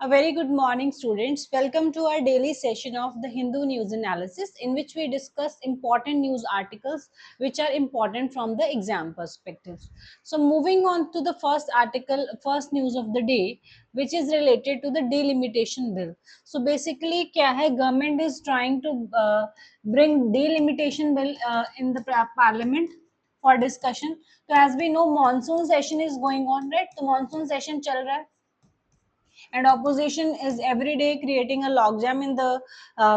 A very good morning, students. Welcome to our daily session of the Hindu News Analysis, in which we discuss important news articles which are important from the exam perspectives. So, moving on to the first article, first news of the day, which is related to the delimitation bill. So, basically, क्या है? Government is trying to bring delimitation bill in the parliament for discussion. So, as we know, monsoon session is going on, right? तो monsoon session चल रहा है. And opposition is every day creating a logjam in the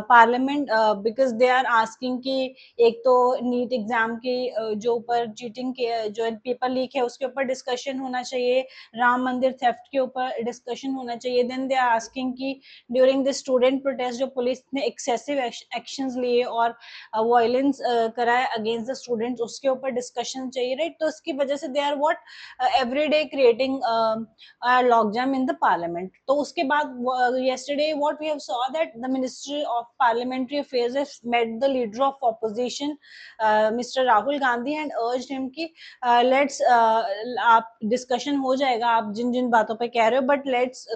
parliament because they are asking कि एक तो NEET exam के जो ऊपर चीटिंग के जो पेपर लीक है उसके ऊपर डिस्कशन होना चाहिए, राम मंदिर थेफ्ट के ऊपर डिस्कशन होना चाहिए. देन दे आर आस्किंग कि ड्यूरिंग द स्टूडेंट प्रोटेस्ट जो पुलिस ने एक्सेसिव एक्शंस लिए और वायलेंस करा है अगेंस्ट द स्टूडेंट्स उसके ऊपर डिस्कशन चाहिए, राइट? तो उसकी वजह से they are what every day creating logjam in the parliament. तो उसके बाद yesterday what we have saw that the Ministry of Parliamentary Affairs has met the leader of opposition Mr. Rahul Gandhi and urged him कि let's आप discussion हो जाएगा आप जिन जिन बातों पे कह रहे हो, but let's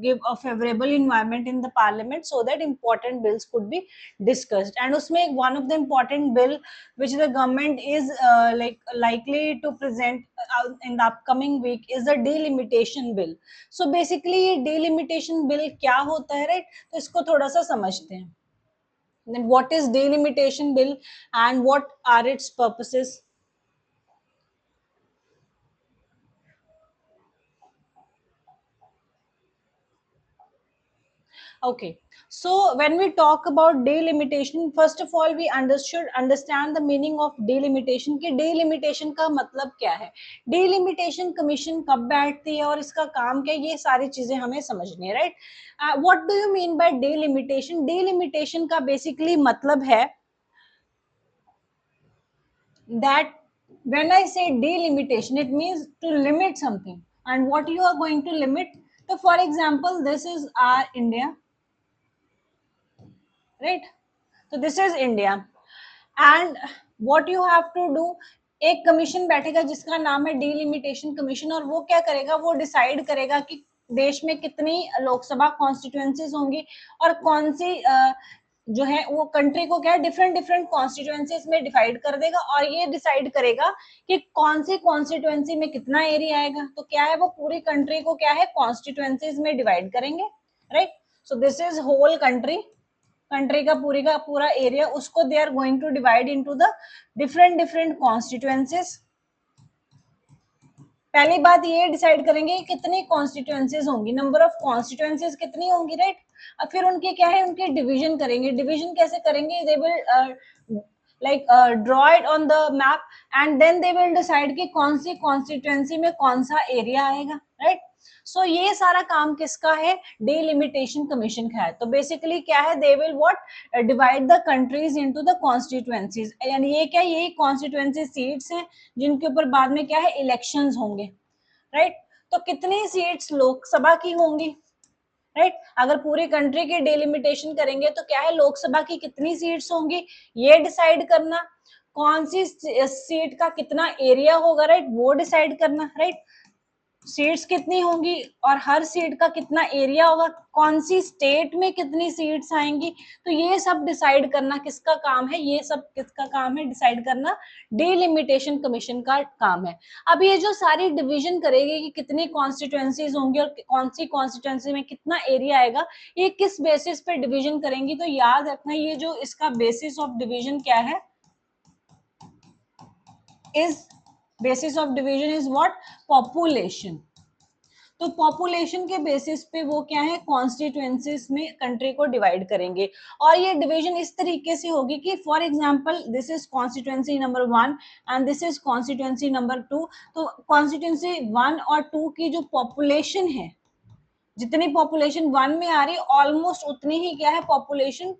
give a favorable environment in the parliament so that important bills could be discussed. And उसमें one of the important bill which the government is likely to present in the upcoming week is the delimitation bill. So basically ये delimitation bill क्या होता है, right? तो इसको थोड़ा सा समझते हैं. Then what is delimitation bill and what are its purposes? Okay, so when we talk about delimitation, first of all we should understand the meaning of delimitation कि delimitation का मतलब क्या है. Delimitation commission कब बैठती है और इसका काम क्या है, ये सारी चीजें हमें समझनी है, right? What do you mean by delimitation? Delimitation का basically मतलब है that when I say delimitation, it means to limit something. And what you are going to limit? So for example, this is our India, right? So this is India, and what you have to do, एक commission बैठेगा जिसका नाम है delimitation commission, और वो क्या करेगा, वो डिसाइड करेगा कि देश में कितनी लोकसभा कॉन्स्टिट्यूएंसीज होंगी और कौन सी जो है वो कंट्री को क्या है डिफरेंट डिफरेंट कॉन्स्टिट्यूएंसीज में डिवाइड कर देगा, और ये डिसाइड करेगा कि कौन सी कॉन्स्टिट्यूएंसी में कितना एरिया आएगा. तो क्या है, वो पूरी कंट्री को क्या है कॉन्स्टिट्यूएंसीज में डिवाइड करेंगे, right? So this is whole country, country का पूरा एरिया, उसको they are going to divide into the different different constituencies. पहली बात ये डिसाइड करेंगे कितनी कॉन्स्टिट्यूएंसीज होंगी, नंबर ऑफ कॉन्स्टिट्यूएंसीज कितनी होंगी, राइट? अब फिर उनके क्या है, उनके डिवीजन करेंगे. डिवीजन कैसे करेंगे, they will draw it on the map and then they will decide कि कौन सी कॉन्स्टिट्यूएंसी में कौन सा एरिया आएगा, राइट? सो ये सारा काम किसका है, डिलिमिटेशन कमीशन का है. तो बेसिकली क्या है, they will what divide the countries into the constituencies, यानी ये क्या, यही कॉन्स्टिट्यूएंसी सीट्स हैं जिनके ऊपर बाद में क्या है इलेक्शंस होंगे, राइट? तो कितनी सीट्स लोकसभा की होंगी, राइट? अगर पूरी कंट्री की डिलिमिटेशन करेंगे तो क्या है, लोकसभा की कितनी सीट्स होंगी ये डिसाइड करना, कौन सी सीट का कितना एरिया होगा, राइट, वो डिसाइड करना, राइट? सीट्स कितनी होंगी और हर सीट का कितना एरिया होगा, कौन सी स्टेट में कितनी सीट्स आएंगी, तो ये सब डिसाइड करना किसका काम है, ये सब किसका काम है डिसाइड करना, डिलिमिटेशन कमीशन का काम है. अब ये जो सारी डिवीजन करेगी कि कितनी कॉन्स्टिट्यूएंसीज होंगी और कौन सी कॉन्स्टिट्यूएंसी में कितना एरिया आएगा, ये किस बेसिस पे डिवीजन करेंगी, तो याद रखना ये जो इसका बेसिस ऑफ डिवीजन क्या है, is basis of division is what, population. तो पॉपुलेशन के बेसिस पे वो क्या है कॉन्स्टिट्यूएंसीज में कंट्री को डिवाइड करेंगे, और ये डिवीजन इस तरीके से होगी कि for example this is constituency number 1 and this is constituency number 2. तो कॉन्स्टिट्यूएंसी 1 और 2 की जो पॉपुलेशन है, जितनी पॉपुलेशन 1 में आ रही है ऑलमोस्ट उतनी ही क्या है पॉपुलेशन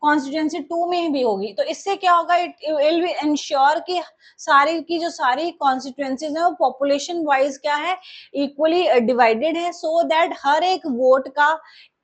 कॉन्स्टिट्यूएंसी 2 में भी होगी. तो इससे क्या होगा, इट विल बी इंश्योर कि सारी की जो सारी कॉन्स्टिट्यूएंसीज है वो पॉपुलेशन वाइज क्या है इक्वली डिवाइडेड है, सो दैट हर एक वोट का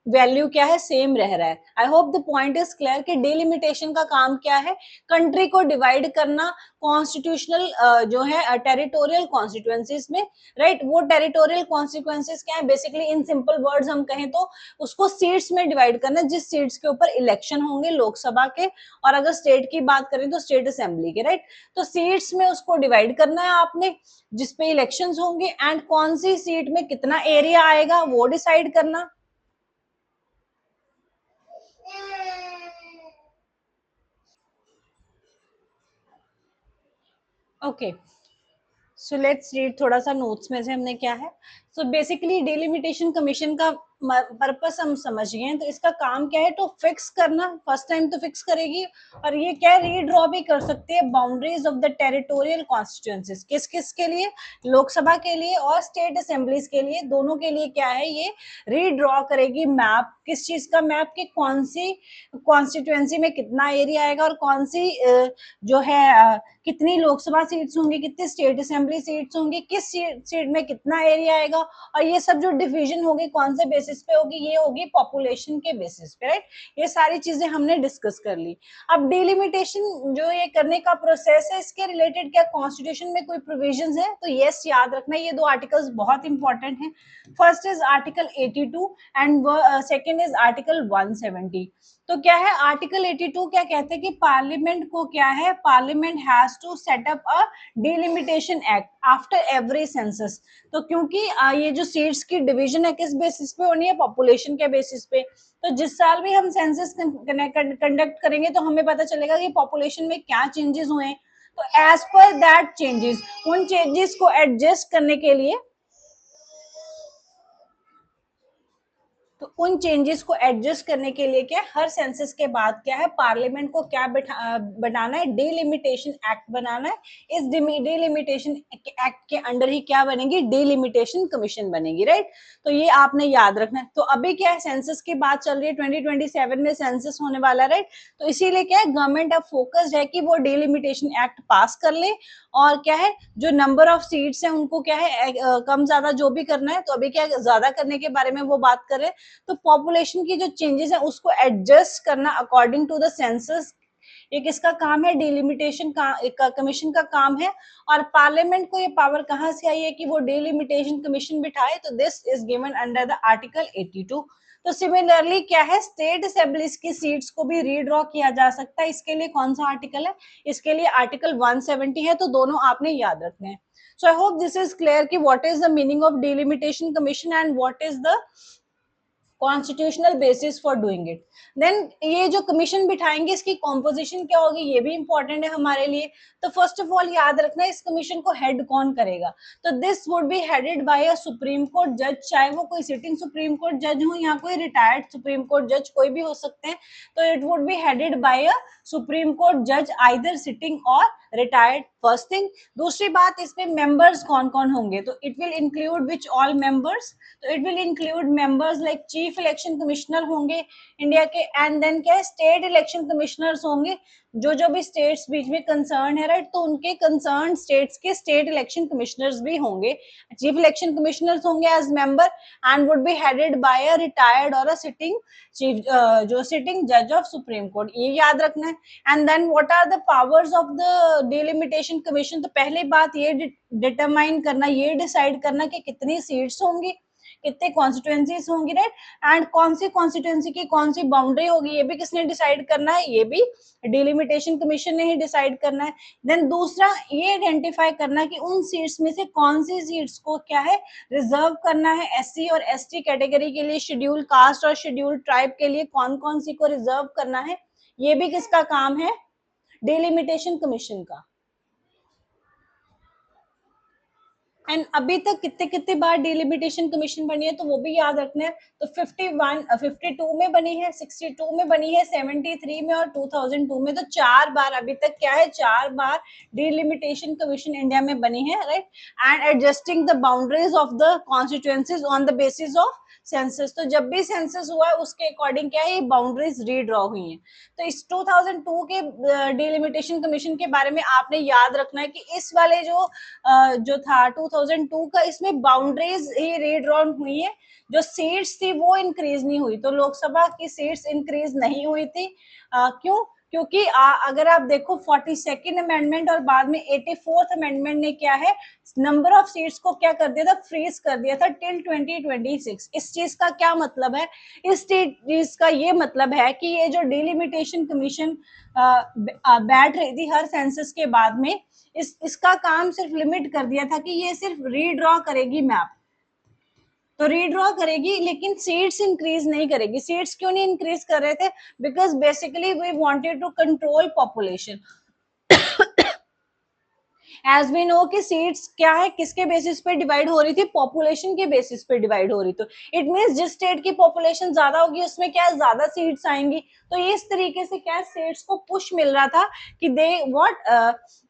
वैल्यू क्या है, सेम रह रहा है। I hope the point is clear कि डिलिमिटेशन का काम क्या है, कंट्री को डिवाइड करना कॉन्स्टिट्यूशनल जो है टेरिटोरियल कॉन्स्टिट्यूएंसीज में, राइट। वो टेरिटोरियल कॉन्स्टिट्यूएंसीज क्या है, बेसिकली इन सिंपल वर्ड्स हम कहें तो उसको सीट्स में डिवाइड करना, जिस सीट्स के ऊपर इलेक्शन होंगे लोकसभा के, और अगर स्टेट की बात करें तो स्टेट असेंबली के, राइट। तो सीट्स में उसको डिवाइड करना है आपने जिसपे इलेक्शंस होंगे, एंड कौन सी सीट में कितना एरिया आएगा वो डिसाइड करना। ओके, सो लेट्स रीड, थोड़ा सा नोट्स में से हमने क्या है। सो बेसिकली डिलिमिटेशन कमीशन का पर्पस हम समझ गए हैं। तो इसका काम क्या है, तो फिक्स करना, फर्स्ट टाइम तो फिक्स करेगी, और ये क्या है, रीड्रॉ भी कर सकते हैं boundaries of the territorial constituencies, किस किस के लिए, लोकसभा के लिए और स्टेट असेंबलीज के लिए, दोनों के लिए क्या है, ये रीड्रॉ करेगी मैप, किस चीज का मैप, कि कौन सी कॉन्स्टिट्यूएंसी में कितना एरिया आएगा, और कौन सी जो है कितनी लोकसभा सीट्स होंगी, कितनी स्टेट असेंबली सीट्स होंगी, किस सीट में कितना एरिया आएगा, और ये सब जो डिवीजन होगी कौन से बेसिस पे होगी, ये होगी पॉपुलेशन के बेसिस पे, राइट। ये सारी चीजें हमने डिस्कस कर ली। अब डिलिमिटेशन जो ये करने का प्रोसेस है, इसके रिलेटेड क्या कॉन्स्टिट्यूशन में कोई प्रोविजंस है, तो यस याद रखना, ये दो आर्टिकल्स बहुत इंपॉर्टेंट हैं। First is article 82 and second is article 170। तो क्या है आर्टिकल 82, क्या कहते हैं कि पार्लियामेंट को क्या है, parliament has to set up a delimitation act after every census. तो क्योंकि ये जो सीट्स की डिवीजन है किस बेसिस पे होनी है, पॉपुलेशन के बेसिस पे। तो जिस साल भी हम सेंसस कंडक्ट करेंगे तो हमें पता चलेगा कि पॉपुलेशन में क्या चेंजेस हुए हैं। तो एज पर दैट चेंजेस, उन चेंजेस को एडजस्ट करने के लिए, तो उन चेंजेस को एडजस्ट करने के लिए क्या, हर सेंसस के बाद क्या है, पार्लियामेंट को क्या बनाना है, डिलिमिटेशन एक्ट बनाना है। इस डिलिमिटेशन एक्ट के अंडर ही क्या बनेगी, डिलिमिटेशन कमीशन बनेगी, राइट। तो ये आपने याद रखना है। तो अभी क्या है, सेंसस की बात चल रही है, 2027 में सेंसस होने वाला है, राइट। तो इसीलिए क्या है, गवर्नमेंट अब फोकस्ड है कि वो डिलिमिटेशन एक्ट पास कर ले, और क्या है, जो नंबर ऑफ सीट्स है उनको क्या है कम ज्यादा जो भी करना है, तो अभी क्या ज्यादा करने के बारे में वो बात कर रहे हैं। तो पॉपुलेशन की जो चेंजेस है उसको एडजस्ट करना अकॉर्डिंग टू द सेंसस, ये किसका काम है, डिलिमिटेशन का कमीशन का काम है। और पार्लियामेंट को ये पावर कहां से आई है कि वो डिलिमिटेशन कमीशन बिठाए, तो this is given under the article 82। तो सिमिलरली क्या है, स्टेट असेंबलीज की सीट्स को भी रीड्रॉ किया जा सकता है। इसके लिए कौन सा आर्टिकल है, इसके लिए आर्टिकल 170 है। तो दोनों आपने याद रखने हैं। So I hope this is clear कि what is the meaning of delimitation commission and what is the constitutional basis for doing it. Then ये जो कमीशन बिठाएंगे इसकी कॉम्पोजिशन क्या होगी, ये भी इंपॉर्टेंट है हमारे लिए। तो फर्स्ट ऑफ ऑल याद रखना इस कमीशन को हेड कौन करेगा, तो this would be headed by a supreme court जज, चाहे वो कोई सिटिंग सुप्रीम कोर्ट जज हो या कोई रिटायर्ड सुप्रीम कोर्ट जज, कोई भी हो सकते हैं। तो it would be headed by a supreme court जज either sitting or retired, first thing. दूसरी बात, इसमें मेंबर्स कौन कौन होंगे, तो it will include which all members, तो it will include members like chief election commissioner होंगे इंडिया के, एंड देन क्या है, स्टेट इलेक्शन कमिश्नर्स होंगे, जो भी स्टेट्स बीच में कंसर्न है, राइट। तो उनके कंसर्न स्टेट्स के स्टेट इलेक्शन कमिश्नर्स भी होंगे, चीफ इलेक्शन कमिश्नर्स होंगे as member, and would be headed by a retired और अ सिटिंग चीफ, जो सिटिंग जज ऑफ सुप्रीम कोर्ट, ये याद रखना है। And then what are the powers of the delimitation commission, तो पहली बात ये डिटरमाइन करना, ये डिसाइड करना कि कितनी सीट्स होंगी, कितने कॉन्स्टिट्यूएंसीज होंगी, राइट। एंड कौन सी कॉन्स्टिट्यूएंसी की कौन सी बाउंड्री होगी, ये भी किसने डिसाइड करना है, ये भी डिलिमिटेशन कमीशन ने ही डिसाइड करना है। देन दूसरा ये आइडेंटिफाई करना कि उन सीट्स में से कौन सी सीट्स को क्या है, रिजर्व करना है, एससी और एसटी कैटेगरी के लिए, शेड्यूल कास्ट और शेड्यूल ट्राइब के लिए कौन कौन सी को रिजर्व करना है, ये भी किसका काम है, डिलिमिटेशन कमीशन का। एंड अभी तक कितने कितने बार डिलिमिटेशन कमीशन बनी है, तो वो भी याद रखना है। तो 51 52 में बनी है, 62 में बनी है, 73 में और 2002 में, तो 4 बार अभी तक क्या है, 4 बार डिलिमिटेशन कमीशन इंडिया में बनी है, right. And adjusting the boundaries of the constituencies on the basis of census, तो जब भी सेंसस हुआ है उसके अकॉर्डिंग क्या है, ये बाउंड्रीज रीड्रॉ हुई हैं। तो इस 2002 के डिलिमिटेशन कमीशन के बारे में आपने याद रखना है कि इस वाले जो था 2002 का, इसमें बाउंड्रीज ही रीड्रॉन हुई है, जो सीट्स थी वो इंक्रीज नहीं हुई। तो लोकसभा की सीट्स इंक्रीज नहीं हुई थी। क्यों? क्योंकि अगर आप देखो 42nd अमेंडमेंट और बाद में 84th अमेंडमेंट ने क्या है, नंबर ऑफ सीट्स को क्या कर दिया था, फ्रीज कर दिया था टिल 2026। इस चीज का क्या मतलब है? इस चीज का ये मतलब है कि ये जो डिलिमिटेशन कमीशन बैठ रही थी हर सेंसस के बाद में, इसका काम सिर्फ लिमिट कर दिया था कि ये सिर्फ रीड्रॉ करेगी मैप, तो रीड्रॉ करेगी, लेकिन सीट्स इंक्रीज नहीं करेगी। सीट्स क्यों नहीं इंक्रीज कर रहे थे? Because basically we wanted to control population. As we know कि सीट्स क्या है, किसके बेसिस पे डिवाइड हो रही थी, पॉपुलेशन के बेसिस पे डिवाइड हो रही। तो इट मींस जिस स्टेट की पॉपुलेशन ज्यादा होगी उसमें क्या है, ज्यादा सीट्स आएंगी। तो इस तरीके से क्या स्टेट्स को पुश मिल रहा था कि दे व्हाट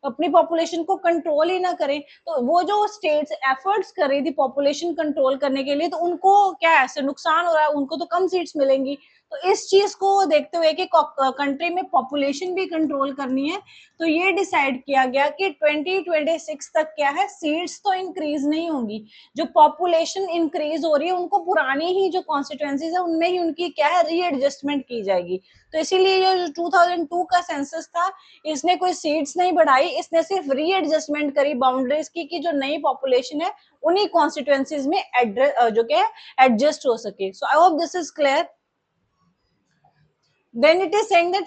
अपनी पॉपुलेशन को कंट्रोल ही ना करें। तो वो जो स्टेट्स एफर्ट्स कर रही थी पॉपुलेशन कंट्रोल करने के लिए, तो उनको क्या ऐसे नुकसान हो रहा है, उनको तो कम सीट्स मिलेंगी। तो इस चीज को देखते हुए कि कंट्री में पॉपुलेशन भी कंट्रोल करनी है, तो ये डिसाइड किया गया कि 2026 तक क्या है, सीट्स तो इंक्रीज नहीं होंगी। जो पॉपुलेशन इंक्रीज हो रही है उनको पुरानी ही जो कॉन्स्टिट्यूएंसीज है उनमें ही उनकी क्या है, रीएडजस्टमेंट की जाएगी। तो इसीलिए ये 2002 का सेंसस था, इसने कोई सीट्स नहीं बढ़ाई, इसने सिर्फ रीएडजस्टमेंट करी बाउंड्रीज की कि जो नई पॉपुलेशन है उन्हीं कॉन्स्टिट्यूएंसीज में जो क्या है एडजस्ट हो सके। So I hope this is clear. Then it is saying that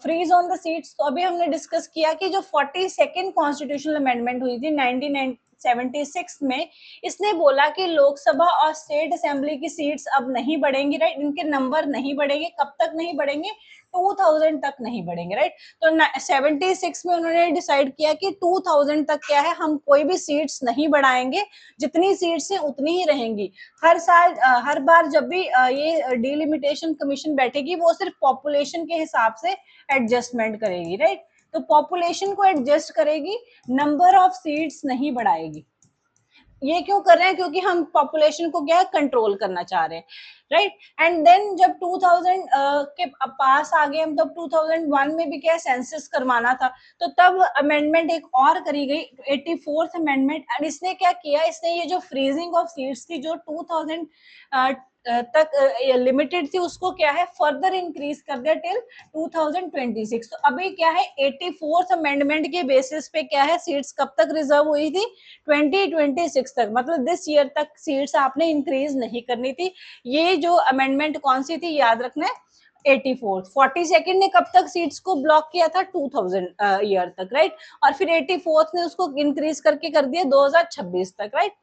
freeze on the seats. तो अभी हमने डिस्कस किया कि जो 42nd कॉन्स्टिट्यूशनल अमेंडमेंट हुई थी 1976 में, इसने बोला कि लोकसभा और स्टेट असेंबली की सीट्स अब नहीं बढ़ेंगी, राइट, इनके नंबर नहीं बढ़ेंगे। कब तक नहीं बढ़ेंगे? 2000 तक नहीं बढ़ेंगे, राइट। तो 76 में उन्होंने डिसाइड किया कि 2000 तक क्या है, हम कोई भी सीट्स नहीं बढ़ाएंगे, जितनी सीट्स हैं उतनी ही रहेंगी। हर साल हर बार जब भी ये डिलिमिटेशन कमीशन बैठेगी, वो सिर्फ पॉपुलेशन के हिसाब से एडजस्टमेंट करेगी, राइट। तो पॉपुलेशन को एडजस्ट करेगी, नंबर ऑफ सीट्स नहीं बढ़ाएगी। ये क्यों कर रहे हैं? क्योंकि हम पॉपुलेशन को क्या कंट्रोल करना चाह रहे हैं, राइट। एंड देन जब 2000 के पास आ गए हम, तब 2001 में भी क्या सेंसस करवाना था, तो तब अमेंडमेंट एक और करी गई, 84th अमेंडमेंट। एंड इसने क्या किया, इसने ये जो फ्रीजिंग ऑफ सीट्स थी जो 2000 तक लिमिटेड थी, उसको क्या है फर्दर इंक्रीज कर दिया टिल 2026। तो अभी क्या है, 84th अमेंडमेंट के बेसिस पे क्या है, सीट्स कब तक रिजर्व हुई थी, 2026 तक, मतलब दिस ईयर तक सीट्स आपने इंक्रीज नहीं करनी थी। ये जो अमेंडमेंट कौन सी थी, याद रखना है, 84th। 42nd ने कब तक सीट्स को ब्लॉक किया था, 2000 ईयर तक, राइट। और फिर 84th ने उसको इंक्रीज करके कर दिया 2026 तक, राइट।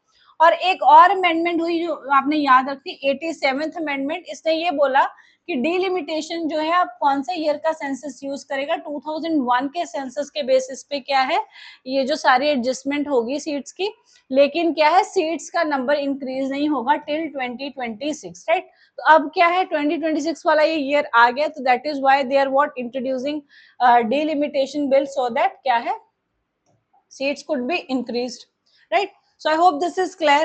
और एक और अमेंडमेंट हुई जो आपने याद रखी, 87th अमेंडमेंट। इसने ये बोला कि डिलिमिटेशन जो है, आप कौन से ईयर का सेंसस यूज करेगा, 2001 के सेंसस के बेसिस पे क्या है, ये जो सारी एडजस्टमेंट होगी सीट्स की, लेकिन क्या है, सीट्स का नंबर इंक्रीज नहीं होगा टिल 2026, राइट। तो अब क्या है, 2026 वाला ये ईयर आ गया, तो that is why they are what introducing delimitation bill, so that क्या है, seats could be increased, right. So I hope this is clear.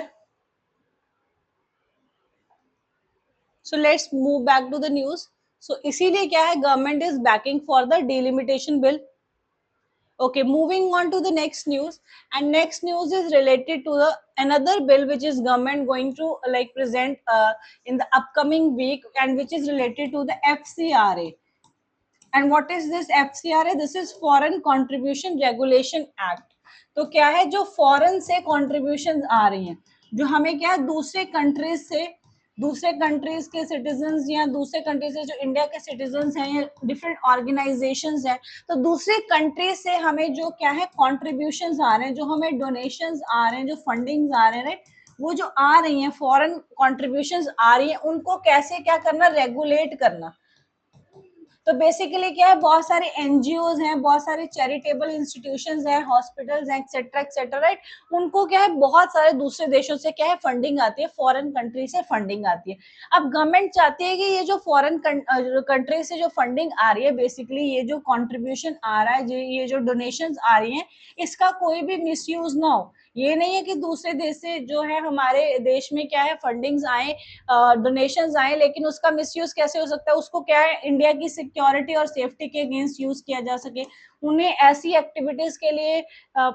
So let's move back to the news. So इसीलिए क्या है, government is backing for the delimitation bill. Okay, moving on to the next news, and next news is related to the another bill which is government going to like present in the upcoming week, and which is related to the FCRA. And what is this FCRA? This is Foreign Contribution Regulation Act. तो क्या है, जो foreign से contribution आ रही हैं, जो हमें क्या है दूसरे कंट्रीज से, दूसरे कंट्रीज के सिटीजन या दूसरे कंट्री से जो इंडिया के सिटीजन हैं या डिफरेंट ऑर्गेनाइजेशंस हैं, तो दूसरे कंट्री से हमें जो क्या है कॉन्ट्रीब्यूशन आ रहे हैं, जो हमें डोनेशंस आ रहे हैं, जो फंडिंग्स आ रहे हैं, राइट, वो जो आ रही हैं फॉरेन कॉन्ट्रीब्यूशन आ रही है, उनको कैसे क्या करना, रेगुलेट करना। तो बेसिकली क्या है, बहुत सारे एनजीओज हैं, बहुत सारे चैरिटेबल इंस्टीट्यूशंस हैं, हॉस्पिटल्स हैं, एक्सेट्रा एक्सेट्रा, राइट। उनको क्या है, बहुत सारे दूसरे देशों से क्या है फंडिंग आती है, फॉरेन कंट्री से फंडिंग आती है। अब गवर्नमेंट चाहती है कि ये जो फॉरेन कंट्री से जो फंडिंग आ रही है, बेसिकली ये जो कॉन्ट्रीब्यूशन आ रहा है, ये जो डोनेशन आ रही है, इसका कोई भी मिसयूज ना हो। ये नहीं है कि दूसरे देश से जो है हमारे देश में क्या है फंडिंग्स आए, डोनेशंस आए, लेकिन उसका मिसयूज कैसे हो सकता है, उसको क्या है इंडिया की सिक्योरिटी और सेफ्टी के अगेंस्ट यूज किया जा सके, उन्हें ऐसी एक्टिविटीज के लिए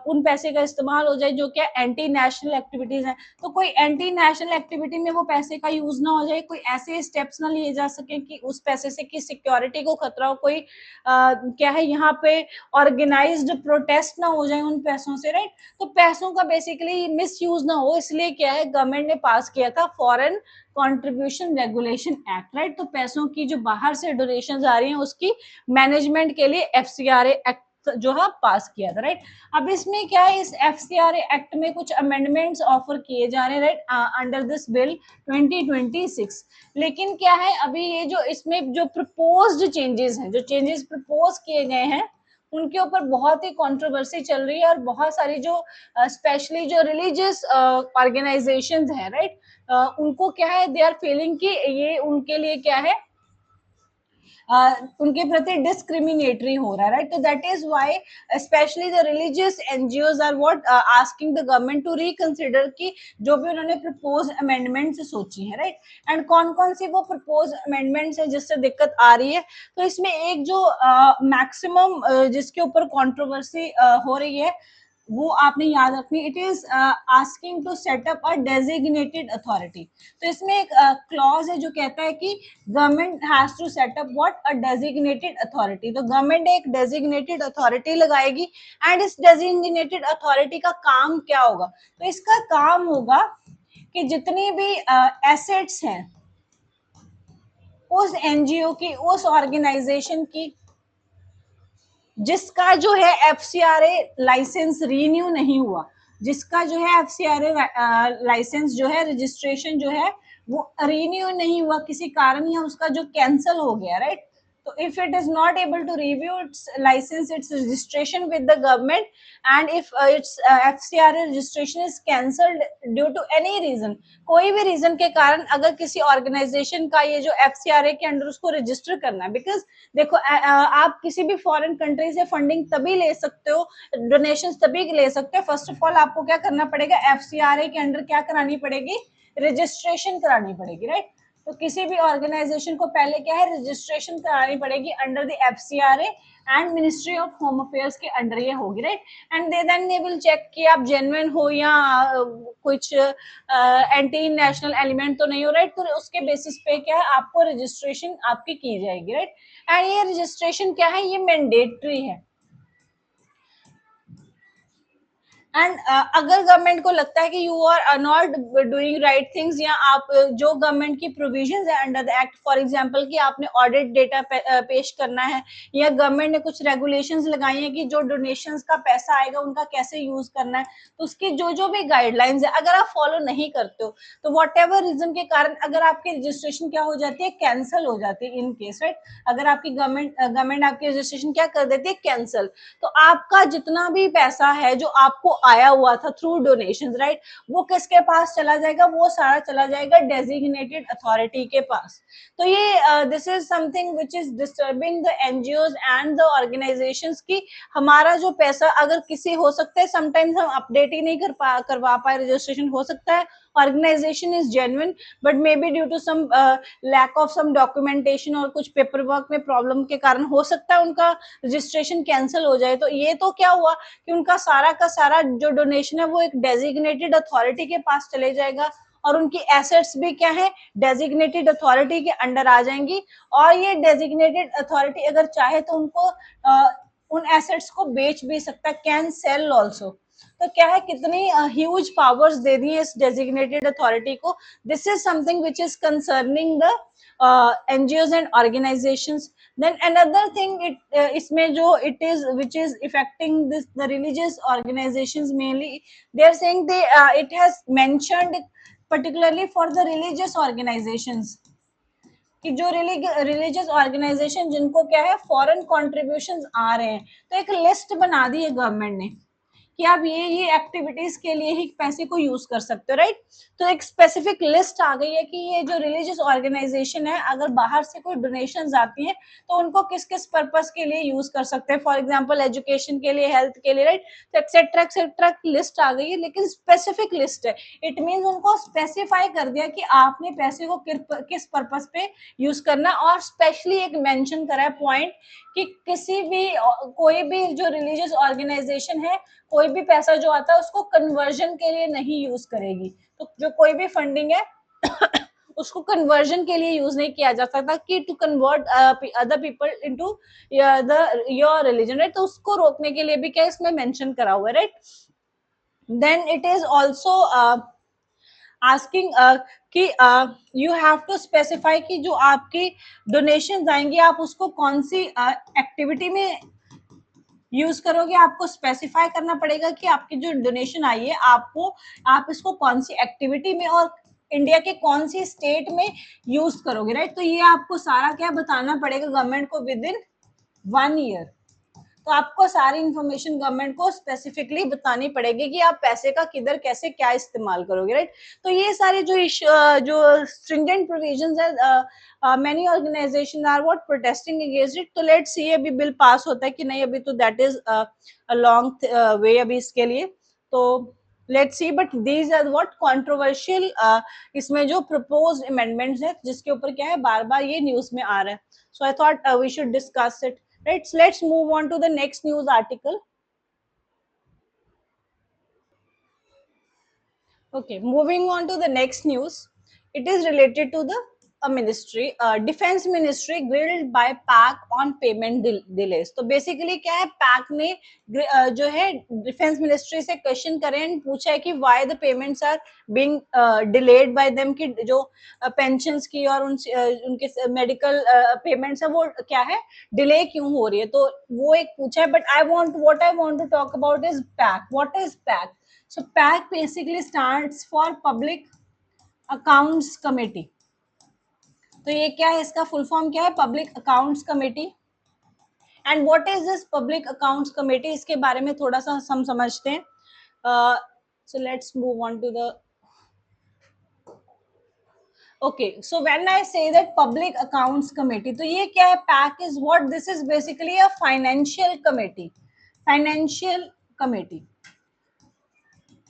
उन पैसे का इस्तेमाल हो जाए जो क्या एंटी नेशनल एक्टिविटीज है, तो कोई एंटी नेशनल एक्टिविटी में वो पैसे का यूज ना हो जाए, कोई ऐसे स्टेप्स ना लिए जा सके कि उस पैसे से की सिक्योरिटी को खतरा हो, कोई क्या है यहाँ पे ऑर्गेनाइज्ड प्रोटेस्ट ना हो जाए उन पैसों से, राइट। तो पैसों का बेसिकली मिस यूज ना हो, इसलिए क्या है गवर्नमेंट ने पास किया था foreign contribution regulation act, right. तो पैसों की जो बाहर से डोनेशन आ रही हैं उसकी मैनेजमेंट के लिए एफसीआरए एक्ट जो है पास किया था, राइट। अब इसमें क्या है, इस एफसीआरए एक्ट में कुछ अमेंडमेंट्स ऑफर किए जा रहे हैं, राइट, अंडर दिस बिल 2026। लेकिन क्या है, अभी ये जो इसमें जो प्रपोज्ड चेंजेस हैं, जो चेंजेस प्रपोज किए गए हैं, उनके ऊपर बहुत ही कंट्रोवर्सी चल रही है, और बहुत सारी जो स्पेशली जो रिलीजियस ऑर्गेनाइजेशंस हैं, राइट, उनको क्या है, दे आर फीलिंग कि ये उनके लिए क्या है, उनके प्रति डिस्क्रिमिनेटरी हो रहा है, राइट। तो that is why specially the religious NGOs are what asking the government to reconsider कि जो भी उन्होंने प्रपोज अमेंडमेंट्स सोची है, राइट। एंड कौन कौन सी वो प्रपोज अमेंडमेंट्स है जिससे दिक्कत आ रही है, तो इसमें एक जो मैक्सिमम जिसके ऊपर कंट्रोवर्सी हो रही है, वो आपने याद रखनी, it is asking to set up a designated authority. तो इसमें एक क्लॉज है जो कहता है कि government has to set up what a designated authority. तो गवर्नमेंट एक डेजिग्नेटेड अथॉरिटी लगाएगी, एंड इस डेजिग्नेटेड अथॉरिटी का काम क्या होगा, तो इसका काम होगा कि जितनी भी एसेट्स हैं उस एनजीओ की, उस ऑर्गेनाइजेशन की जिसका जो है एफसीआरए लाइसेंस रीन्यू नहीं हुआ, जिसका जो है एफसीआरए लाइसेंस जो है, रजिस्ट्रेशन जो है वो रीन्यू नहीं हुआ किसी कारण, या उसका जो कैंसल हो गया, राइट। तो if it is not able to review its license, its registration with the government, and if its FCRA registration is cancelled due to any reason, कोई भी रीजन के कारण अगर किसी ऑर्गेनाइजेशन का ये जो एफसीआरए के अंडर उसको रजिस्टर करना है, बिकॉज देखो आप किसी भी फॉरेन कंट्री से फंडिंग तभी ले सकते हो, डोनेशन तभी ले सकते हो, फर्स्ट ऑफ ऑल आपको क्या करना पड़ेगा, एफसीआरए के अंडर क्या करानी पड़ेगी, रजिस्ट्रेशन करानी पड़ेगी, राइट। तो किसी भी ऑर्गेनाइजेशन को पहले क्या है, रजिस्ट्रेशन करानी पड़ेगी under the FCRA, and ministry of home affairs के अंडर ये होगी, right. And then they will check कि आप जेन्युइन हो या कुछ एंटी नेशनल एलिमेंट तो नहीं हो, राइट। तो उसके बेसिस पे क्या है, आपको रजिस्ट्रेशन आपकी की जाएगी, राइट। एंड ये रजिस्ट्रेशन क्या है, ये मैंडेटरी है। एंड अगर गवर्नमेंट को लगता है कि you are not doing right things, या आप जो गवर्नमेंट की प्रोविजंस है under the act, for example कि आपने ऑडिट डेटा पेश करना है, या गवर्नमेंट ने कुछ रेगुलेशंस लगाई हैं कि जो डोनेशंस का पैसा आएगा उनका कैसे यूज करना है, तो उसकी जो जो भी गाइडलाइंस है अगर आप फॉलो नहीं करते हो, तो वॉट एवर रीजन के कारण अगर आपकी रजिस्ट्रेशन क्या हो जाती है, कैंसिल हो जाती है इन केस, राइट। अगर आपकी गवर्नमेंट आपकी रजिस्ट्रेशन क्या कर देती है, कैंसिल, तो आपका जितना भी पैसा है जो आपको आया हुआ था थ्रू डोनेशन, राइट, वो किसके पास चला जाएगा, वो सारा चला जाएगा डेजिग्नेटेड अथॉरिटी के पास। तो ये this is something which is disturbing the NGOs and the organisations की हमारा जो पैसा, अगर किसी हो सकता है समटाइम्स हम अपडेट ही नहीं करवा पाए रजिस्ट्रेशन, हो सकता है organisation is genuine, but may be due to some lack of some documentation और कुछ पेपर वर्क में प्रॉब्लम के कारण हो सकता है उनका रजिस्ट्रेशन कैंसिल हो जाए। तो ये तो क्या हुआ कि उनका सारा का सारा जो डोनेशन है वो एक डेजिग्नेटेड अथॉरिटी के पास चले जाएगा, और उनकी एसेट्स भी क्या है, डेजिग्नेटेड अथॉरिटी के अंडर आ जाएंगी, और ये डेजिग्नेटेड अथॉरिटी अगर चाहे तो उनको उन एसेट्स को बेच भी सकता है, कैन सेल ऑल्सो। तो क्या है, कितनी ह्यूज पावर्स दे दी है इस डेजिग्नेटेड अथॉरिटी को। This is something which is concerning the NGOs and organisations. then another thing इसमें जो it is which is affecting this the religious organizations mainly, they are saying they it has mentioned particularly for the religious organizations कि जो religious organisation जिनको क्या है foreign contributions आ रहे हैं, तो एक लिस्ट बना दी है गवर्नमेंट ने कि आप ये एक्टिविटीज के लिए ही पैसे को यूज कर सकते हो, राइट। तो एक स्पेसिफिक लिस्ट आ गई है कि ये जो रिलीजियस ऑर्गेनाइजेशन है, अगर बाहर से कोई डोनेशन आती है तो उनको किस किस पर्पस के लिए यूज कर सकते हैं, फॉर एग्जाम्पल एजुकेशन के लिए, हेल्थ के लिए, राइट। तो एक्सेट्रा लिस्ट आ गई है, लेकिन स्पेसिफिक लिस्ट है। इट मीन्स उनको स्पेसिफाई कर दिया कि आपने पैसे को किस पर्पस पे यूज करना, और स्पेशली एक मेंशन करा है पॉइंट कि किसी भी कोई भी जो रिलीजियस ऑर्गेनाइजेशन है, कोई भी पैसा जो आता है उसको कन्वर्जन के लिए नहीं यूज करेगी। तो जो कोई भी फंडिंग है उसको कन्वर्जन के लिए यूज नहीं किया जा सकता कि to convert other people into your religion, right. तो उसको रोकने के लिए भी क्या इसमें मेंशन करा हुआ है, right. Then it is also asking कि यू हैव टू स्पेसिफाई कि जो आपकी डोनेशन आएंगी आप उसको कौन सी एक्टिविटी में यूज करोगे। आपको स्पेसिफाई करना पड़ेगा कि आपकी जो डोनेशन आई है आप इसको कौन सी एक्टिविटी में और इंडिया के कौन सी स्टेट में यूज करोगे, राइट। तो ये आपको सारा क्या बताना पड़ेगा गवर्नमेंट को विद इन 1 ईयर। तो आपको सारी इंफॉर्मेशन गवर्नमेंट को स्पेसिफिकली बतानी पड़ेगी कि आप पैसे का किधर कैसे क्या इस्तेमाल करोगे, राइट। तो ये सारे जो स्ट्रिंजेंट प्रोविजंस है, many organisation are what protesting against it. तो लेट्स सी अभी बिल पास होता है कि नहीं, अभी तो that is a long way अभी इसके लिए। तो let's see, but these are what controversial, इसमें जो प्रपोज्ड अमेंडमेंट्स है जिसके ऊपर क्या है बार बार ये न्यूज में आ रहा है। So I thought we should discuss it. Let's move on to the next news article. Okay, moving on to the next news. It is related to the ministry, defense ministry grilled by PAC on payment delays. तो basically क्या है, PAC ने जो है defence ministry से question करे and पूछा है कि why the payments are being delayed by them, कि जो पेंशंस की और उनके मेडिकल पेमेंट्स है वो क्या है डिले क्यों हो रही है। तो वो एक पूछा है, but I want to talk about is PAC. What is PAC? So PAC basically stands for Public Accounts Committee. तो ये क्या है, इसका फुल फॉर्म क्या है, public accounts committee. And what is this public accounts committee, इसके बारे में थोड़ा सा हम समझते हैं। So let's move on to the okay. So when I say that public accounts committee, तो ये क्या है, PAC is what, this is basically a financial committee, financial committee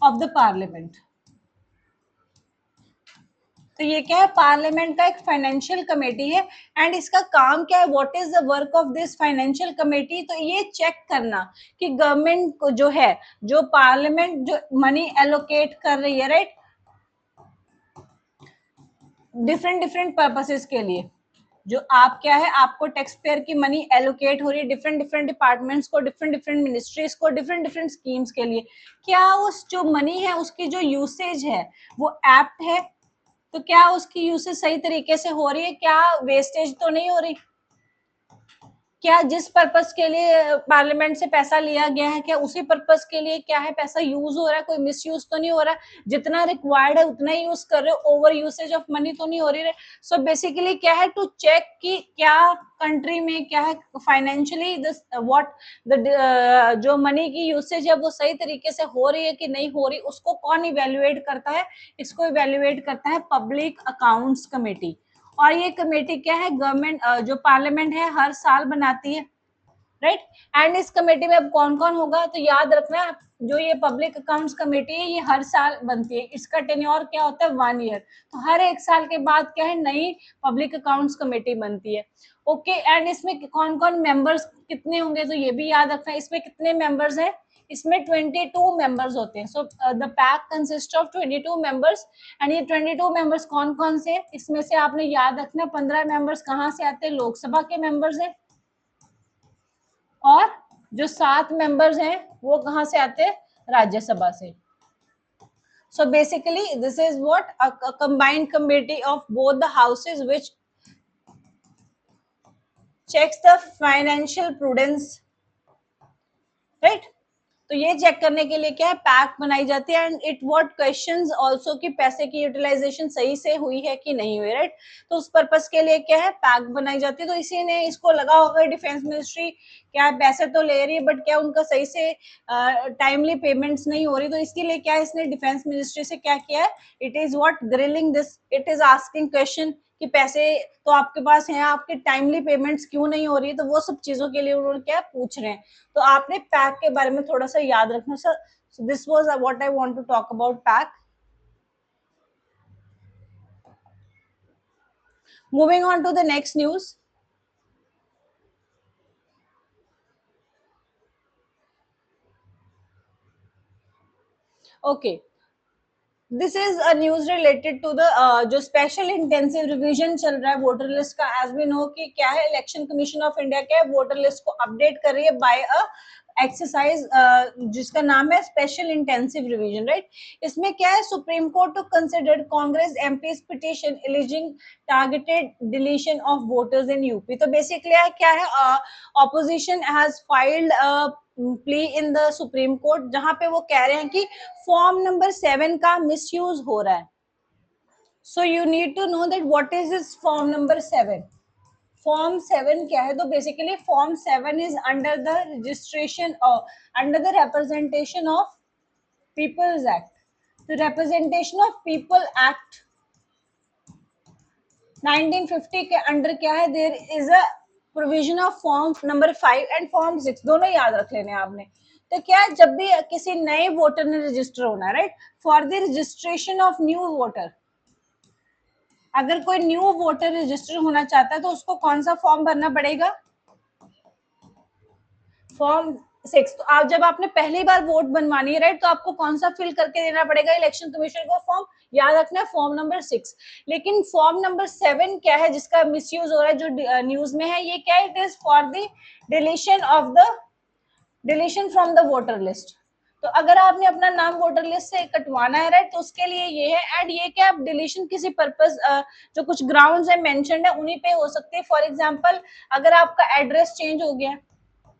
of the parliament. तो ये क्या है, पार्लियामेंट का एक फाइनेंशियल कमेटी है। एंड इसका काम क्या है, what is the work of this financial committee? तो ये चेक करना कि गवर्नमेंट को जो है, जो पार्लियामेंट जो मनी एलोकेट कर रही है, राइट, डिफरेंट डिफरेंट पर्पसेस के लिए, जो आप क्या है, आपको टैक्स पेयर की मनी एलोकेट हो रही है डिफरेंट डिफरेंट डिपार्टमेंट्स को, डिफरेंट डिफरेंट मिनिस्ट्रीज को, डिफरेंट डिफरेंट स्कीम्स के लिए, क्या उस जो मनी है उसकी जो यूसेज है वो एप्ट है? तो क्या उसकी यूसेज सही तरीके से हो रही है? क्या वेस्टेज तो नहीं हो रही? क्या जिस पर्पस के लिए पार्लियामेंट से पैसा लिया गया है, क्या उसी पर्पस के लिए क्या है पैसा यूज हो रहा है? कोई मिस यूज तो नहीं हो रहा? जितना रिक्वायर्ड है उतना ही यूज कर रहे हो, ओवर यूसेज ऑफ मनी तो नहीं हो रही है? सो बेसिकली क्या है, टू चेक कि क्या कंट्री में क्या है फाइनेंशियली दिस व्हाट द जो मनी की यूसेज है वो सही तरीके से हो रही है कि नहीं हो रही, उसको कौन इवेल्युएट करता है? इसको इवेल्युएट करता है पब्लिक अकाउंट्स कमेटी। और ये कमेटी क्या है, गवर्नमेंट जो पार्लियामेंट है हर साल बनाती है, राइट। एंड इस कमेटी में अब कौन कौन होगा, तो याद रखना, जो ये पब्लिक अकाउंट्स कमेटी है ये हर साल बनती है। इसका टेन्योर क्या होता है, 1 ईयर। तो हर एक साल के बाद क्या है, नई पब्लिक अकाउंट्स कमेटी बनती है। ओके, एंड इसमें कौन कौन मेंबर्स कितने होंगे, तो ये भी याद रखना है। इसमें कितने मेंबर्स हैं, इसमें 22 मेंबर्स होते हैं। So the pack consist of 22 members. And ये 22 मेंबर्स कौन कौन से, इसमें से आपने याद रखना 15 मेंबर्स कहाँ से आते हैं, लोकसभा के मेंबर्स हैं, और जो 7 मेंबर्स हैं वो कहाँ से आते हैं, राज्यसभा से। So basically this is what a combined committee of both the houses which checks the financial prudence, right? तो ये चेक करने के लिए क्या है, पैक बनाई जाती है and it what questions also कि पैसे की यूटिलाइजेशन सही से हुई है कि नहीं हुई, राइट। तो उस पर्पस के लिए क्या है, पैक बनाई जाती है। तो इसी ने इसको लगा होगा डिफेंस मिनिस्ट्री क्या है, पैसे तो ले रही है बट क्या उनका सही से टाइमली पेमेंट्स नहीं हो रही, तो इसके लिए क्या है, इसने डिफेंस मिनिस्ट्री से क्या किया है, it is what grilling this, it is asking question कि पैसे तो आपके पास हैं, आपके टाइमली पेमेंट्स क्यों नहीं हो रही, तो वो सब चीजों के लिए उन्होंने क्या पूछ रहे हैं। तो आपने पैक के बारे में थोड़ा सा याद रखना sir. So this was what I want to talk about PAC. Moving on to the next news. Okay, this is a news related to the जो स्पेशल इंटेंसिव रिवीजन चल रहा है वोटर लिस्ट का। एज वी नो कि क्या है, election commission of India क्या है, वोटर लिस्ट को अपडेट कर रही है बाय अ एक्सरसाइज जिसका नाम है स्पेशल इंटेंसिव रिवीजन, राइट। इसमें क्या है, supreme court to consider Congress MPs petition alleging targeted deletion of voters in UP. तो बेसिकली क्या है, opposition has filed plea in the supreme court, जहां पे वो कह रहे हैं कि फॉर्म नंबर 7 का मिसयूज हो रहा है। So you need to know that what is this form number 7। Form 7 क्या है, तो basically form 7 is under the registration under the representation of people's act. तो रिप्रेजेंटेशन ऑफ पीपल एक्ट 1950 के under क्या है, there is a provision of form number 5 and form 6, दोनों याद रख लेने आपने। तो क्या है, जब भी किसी नए वोटर ने रजिस्टर होना है, right, for the registration of new voter, अगर कोई न्यू वोटर रजिस्टर होना चाहता है तो उसको कौन सा फॉर्म भरना पड़ेगा, फॉर्म 6। तो आप जब आपने पहली बार वोट बनवानी है, राइट, तो आपको कौन सा फिल करके देना पड़ेगा इलेक्शन कमीशन को, फॉर्म, याद रखना है फॉर्म नंबर 6। लेकिन फॉर्म नंबर 7 क्या है जिसका मिसयूज हो रहा है, जो न्यूज में है, ये क्या है, it is for the deletion of the deletion from the voter list. तो अगर आपने अपना नाम वोटर लिस्ट से कटवाना है, राइट, तो उसके लिए ये है। एंड ये क्या, डिलीशन किसी पर्पस जो कुछ ग्राउंड्स है मेंशन्ड है उन्हीं पे हो सकते हैं। फॉर एग्जांपल, अगर आपका एड्रेस चेंज हो गया,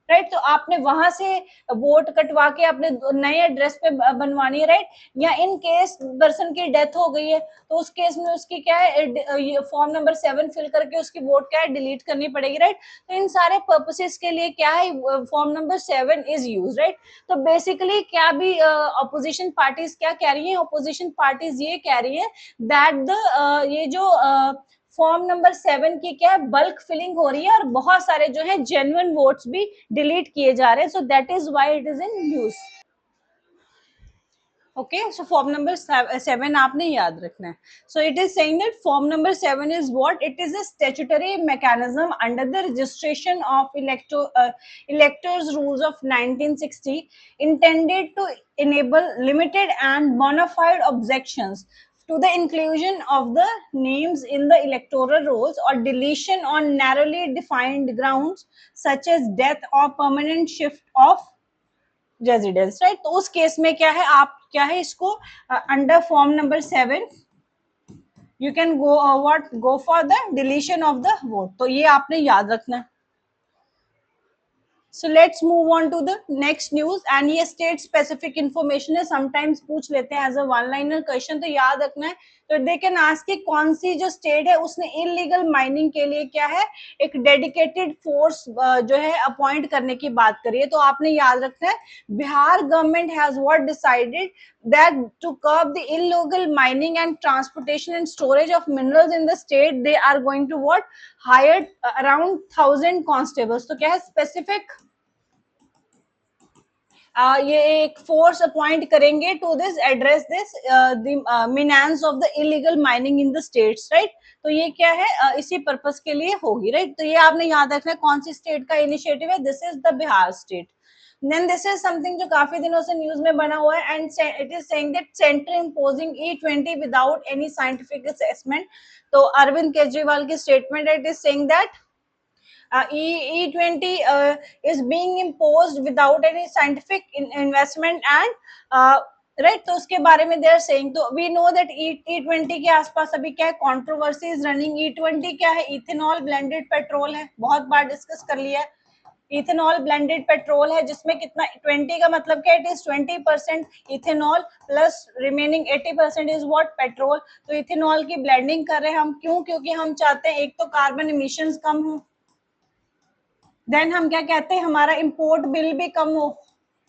राइट, तो आपने वहां से वोट कटवा के अपने नए एड्रेस पे बनवानी है, राइट। या इन केस पर्सन की डेथ हो गई है तो उस केस में उसकी क्या है, फॉर्म नंबर 7 फिल करके उसकी वोट क्या है, डिलीट करनी पड़ेगी, राइट। तो इन सारे पर्पसेस के लिए क्या है, form number 7 is use, right. तो बेसिकली क्या भी अपोजिशन पार्टीज क्या कह रही है, अपोजिशन पार्टीज ये कह रही है दैट द ये जो फॉर्म नंबर 7 की क्या है, बल्क फिलिंग हो रही है और बहुत सारे जो है जेन्युइन वोट्स भी डिलीट किए जा रहे हैं। So that is why it is in use. Okay, so form number 7 आपने याद रखना है। सो it is saying that form number 7 is what, it is a statutory mechanism under the registration of electors rules of 1960 intended to enable limited and bona fide objections to the inclusion of the names in the electoral rolls or deletion on narrowly defined grounds such as death or permanent shift of residence, right. तो उस case में क्या है, आप क्या है इसको under form number 7 you can go what go for the deletion of the vote. तो ये आपने याद रखना है। So let's move on to the next news and ये state specific information है, sometimes पूछ लेते हैं as a one liner question, तो याद रखना है। तो they can ask कि कौन सी जो state है उसने illegal mining के लिए क्या है, एक dedicated force जो है अपॉइंट करने की बात करी है। तो आपने याद रखना है, Bihar government has what decided that to curb the illegal mining and transportation and storage of minerals in the state, they are going to what hire around 1000 constables। तो क्या है, स्पेसिफिक ये एक फोर्स अपॉइंट करेंगे to this address this menace of the illegal mining in the states, right. तो ये क्या है, इसी पर्पस के लिए होगी, राइट। तो ये आपने याद रखना है कौन सी स्टेट का इनिशिएटिव है, this is the Bihar state. Then this is something जो काफी दिनों से न्यूज में बना हुआ है and it is saying that centre imposing E20 without any scientific assessment. तो अरविंद केजरीवाल की statement, it is saying that E20 is being imposed without any scientific investment and right. तो उसके बारे में दे आर सेइंग, तो वी नो दैट E20 के आसपास अभी क्या है, कंट्रोवर्सी इज रनिंग। E20 क्या है, इथेनॉल ब्लेंडेड पेट्रोल है, बहुत बार डिस्कस कर लिया है। इथेनॉल ब्लेंडेड पेट्रोल है जिसमें कितना 20 का मतलब क्या, it is 20% ethanol plus remaining 80% is what, petrol. तो इथेनॉल की ब्लेंडिंग कर रहे हैं हम, क्यों? क्योंकि हम चाहते हैं एक तो कार्बन इमिशंस कम हो, देन हम क्या कहते हैं, हमारा इंपोर्ट बिल भी कम हो।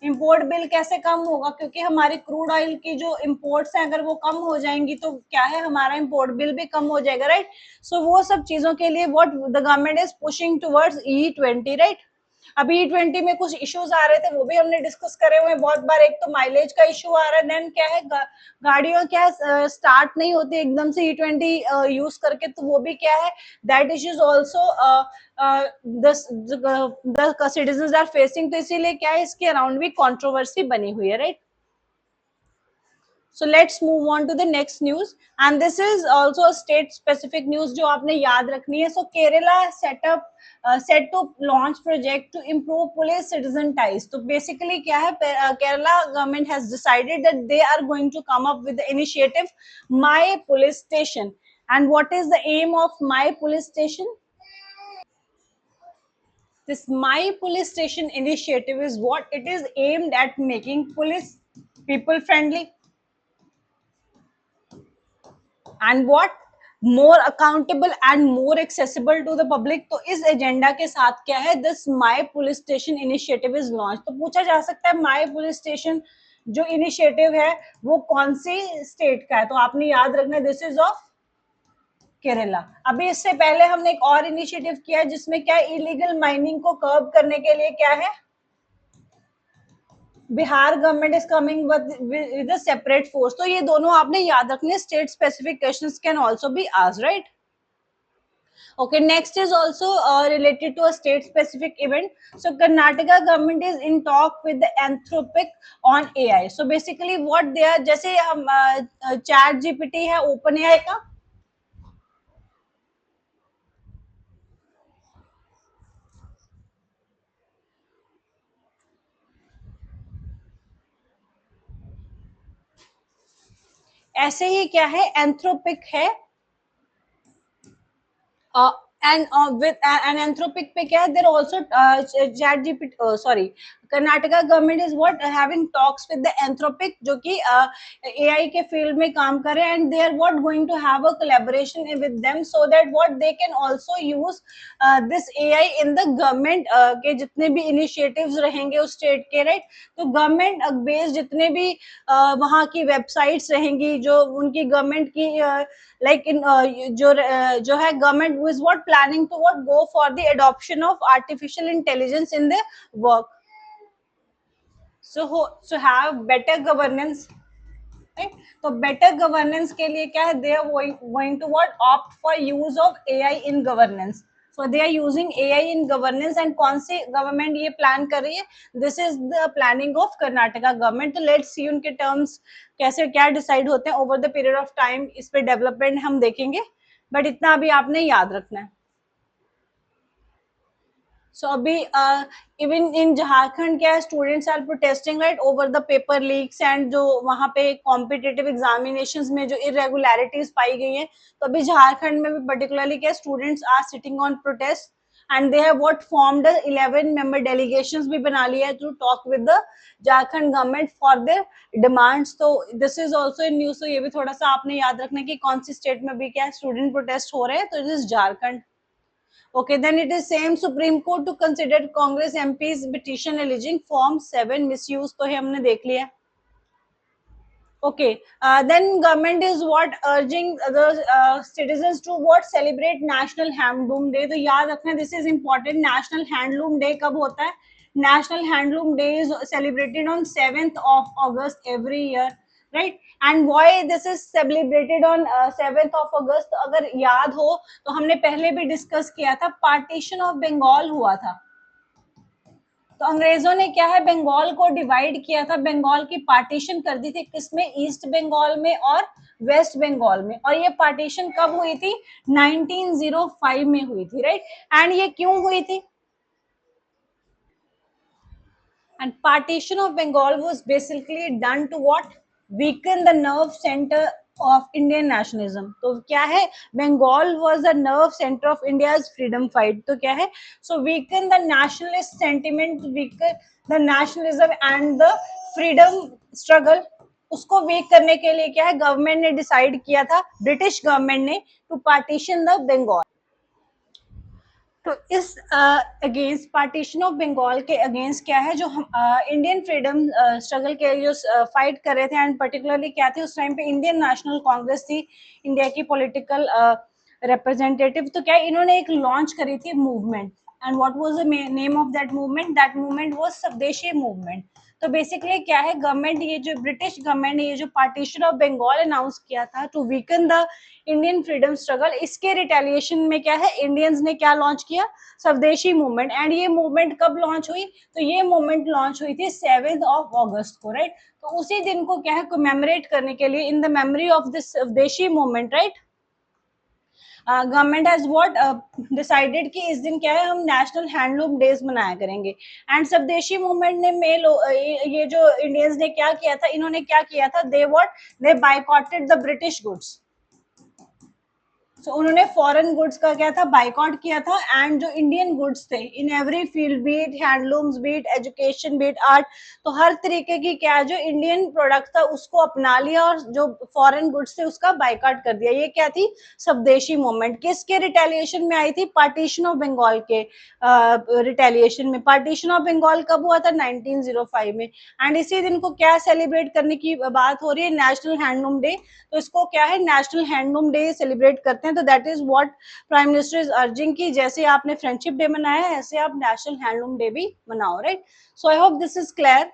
इंपोर्ट बिल कैसे कम होगा? क्योंकि हमारी क्रूड ऑयल की जो इंपोर्ट्स हैं अगर वो कम हो जाएंगी तो क्या है, हमारा इंपोर्ट बिल भी कम हो जाएगा, राइट। सो वो सब चीजों के लिए what the government is pushing towards E20, right. अभी E20 में कुछ इश्यूज आ रहे थे, वो भी हमने डिस्कस करे हुए हैं बहुत बार। एक तो माइलेज का इशू आ रहा है, देन क्या है, गाड़ियों क्या स्टार्ट नहीं होती एकदम से E20 यूज करके, तो वो भी क्या है, that issues also the citizen are facing. तो इसीलिए क्या है, इसके अराउंड भी कंट्रोवर्सी बनी हुई है, right. So let's move on to the next news, and this is also a state specific news जो आपने याद रखनी है. So Kerala set to launch project to improve police citizen ties. तो basically क्या है, Kerala government has decided that they are going to come up with the initiative My Police Station. And what is the aim of My Police Station? This My Police Station initiative is what it is aimed at making police people friendly and what more accountable and more accessible to the public. तो इस agenda के साथ क्या है, this my police station initiative is launch. तो पूछा जा सकता है माई पुलिस स्टेशन जो इनिशिएटिव है वो कौन सी स्टेट का है, तो आपने याद रखना दिस इज ऑफ केरला। अभी इससे पहले हमने एक और इनिशिएटिव किया है जिसमें क्या है, इलीगल माइनिंग को कर्ब करने के लिए क्या है, Bihar government is coming with a separate force. तो ये दोनों आपने याद रखने, state specific questions can also be asked, right. Okay, next is also related to a state specific event. So Karnataka government is in talk with the Anthropic on AI. So basically what they are, जैसे हम chat GPT है open AI का, ऐसे ही क्या है Anthropic है, uh, and with an anthropic पे क्या है, there also chat gpt sorry, Karnataka government is what having talks with the Anthropic जो कि एआई के फील्ड में काम कर रहे हैं, and they are what going to have a collaboration with them so that what they can also use this AI in the government के जितने भी इनिशिएटिव्स रहेंगे उस स्टेट के, राइट। तो गवर्नमेंट बेस्ड जितने भी वहाँ की वेबसाइट्स रहेंगी जो उनकी गवर्नमेंट की like in जो है government was what planning to what go for the adoption of artificial intelligence in the work, so have better governance, right? तो better governance के लिए क्या है, they are going to what opt for use of AI in governance. So they are using AI in governance, and कौन सी government ये plan कर रही है, this is the planning of Karnataka government. तो लेट्स सी उनके टर्म्स कैसे क्या डिसाइड होते हैं over the period of time, इस पे डेवलपमेंट हम देखेंगे, बट इतना अभी आपने याद रखना है। So अभी इवन इन झारखंड क्या है, students are protesting right over the paper leaks and जो वहां पे कॉम्पिटिटिव एग्जामिनेशंस में जो इरेगुलरिटीज पाई गई हैं, तो अभी झारखंड में भी पर्टिकुलरली क्या students are sitting on protest and they have what formed 11 member delegations भी बना लिया है to talk with the Jharkhand government for their demands. तो this is also in news, तो ये भी थोड़ा सा आपने याद रखना कि कौन सी स्टेट में भी क्या स्टूडेंट प्रोटेस्ट हो रहे हैं, तो it is Jharkhand. Okay, then it is same Supreme Court to consider Congress MP's petition alleging Form 7 misuse, तो ये हमने देख लिया। Okay, then government is what urging the citizens to what celebrate National Handloom Day. तो याद रखना this is important. National Handloom Day कब होता है? National Handloom Day is celebrated on 7th of August every year, right? And why this is celebrated on 7th of August? तो अगर याद हो तो हमने पहले भी डिस्कस किया था, पार्टीशन ऑफ बंगाल हुआ था। तो अंग्रेजों ने क्या है, बंगाल को डिवाइड किया था, बंगाल की पार्टीशन कर दी थी, किसमें, ईस्ट बंगाल में और वेस्ट बंगाल में। और ये पार्टीशन कब हुई थी, 1905 में हुई थी, राइट। एंड ये क्यों हुई थी, and partition of Bengal was basically done to what, weaken the nerve center of Indian nationalism. तो क्या है, Bengal was the nerve centre of India's freedom fight. तो क्या है, so weaken the nationalist sentiment, weaken the nationalism and the freedom struggle. उसको weak करने के लिए क्या है, गवर्नमेंट ने डिसाइड किया था, ब्रिटिश गवर्नमेंट ने, टू पार्टीशन द बंगाल। तो इस अगेंस्ट पार्टीशन ऑफ बंगाल के अगेंस्ट क्या है, जो हम इंडियन फ्रीडम स्ट्रगल के जो फाइट कर रहे थे, एंड पर्टिकुलरली क्या थे उस टाइम पे, इंडियन नेशनल कांग्रेस थी, इंडिया की पॉलिटिकल रिप्रेजेंटेटिव। तो क्या इन्होंने एक लॉन्च करी थी movement, and what was the name of that movement was स्वदेशी मूवमेंट। तो बेसिकली क्या है, गवर्नमेंट, ये जो ब्रिटिश गवर्नमेंट ने ये जो पार्टीशन ऑफ बंगाल अनाउंस किया था to weaken the Indian freedom struggle, इसके रिटेलिएशन में क्या है, इंडियंस ने क्या लॉन्च किया, स्वदेशी मूवमेंट। एंड ये मूवमेंट कब लॉन्च हुई, तो ये मूवमेंट लॉन्च हुई थी 7 अगस्त को, राइट। तो उसी दिन को क्या है, कोमेमोरेट करने के लिए, in the memory of this swadeshi movement, right, government has what decided कि इस दिन क्या है, हम नेशनल हैंडलूम डेज मनाया करेंगे। एंड स्वदेशी मूवमेंट ने ये जो इंडियंस ने क्या किया था, इन्होंने क्या किया था, दे बाइकॉटेड द ब्रिटिश गुड्स। सो उन्होंने फॉरेन गुड्स का क्या था, बाइकआउट किया था। एंड जो इंडियन गुड्स थे in every field, be it handlooms, be it education, be it art, तो हर तरीके की क्या जो इंडियन प्रोडक्ट था उसको अपना लिया, और जो फॉरेन गुड्स थे उसका बाइकआउट कर दिया। ये क्या थी, स्वदेशी मूवमेंट। किसके रिटेलिएशन में आई थी, पार्टीशन ऑफ बंगाल के रिटेलिएशन में। पार्टीशन ऑफ बंगाल कब हुआ था, 1905 में। एंड इसी दिन को क्या सेलिब्रेट करने की बात हो रही है, नेशनल हैंडलूम डे। तो इसको क्या है, नेशनल हैंडलूम डे सेलिब्रेट करते हैं। तो that is what prime minister is urging की जैसे आपने फ्रेंडशिप डे मनाया है, ऐसे आप नेशनल हैंडलूम डे भी मनाओ, right. So I hope this is clear.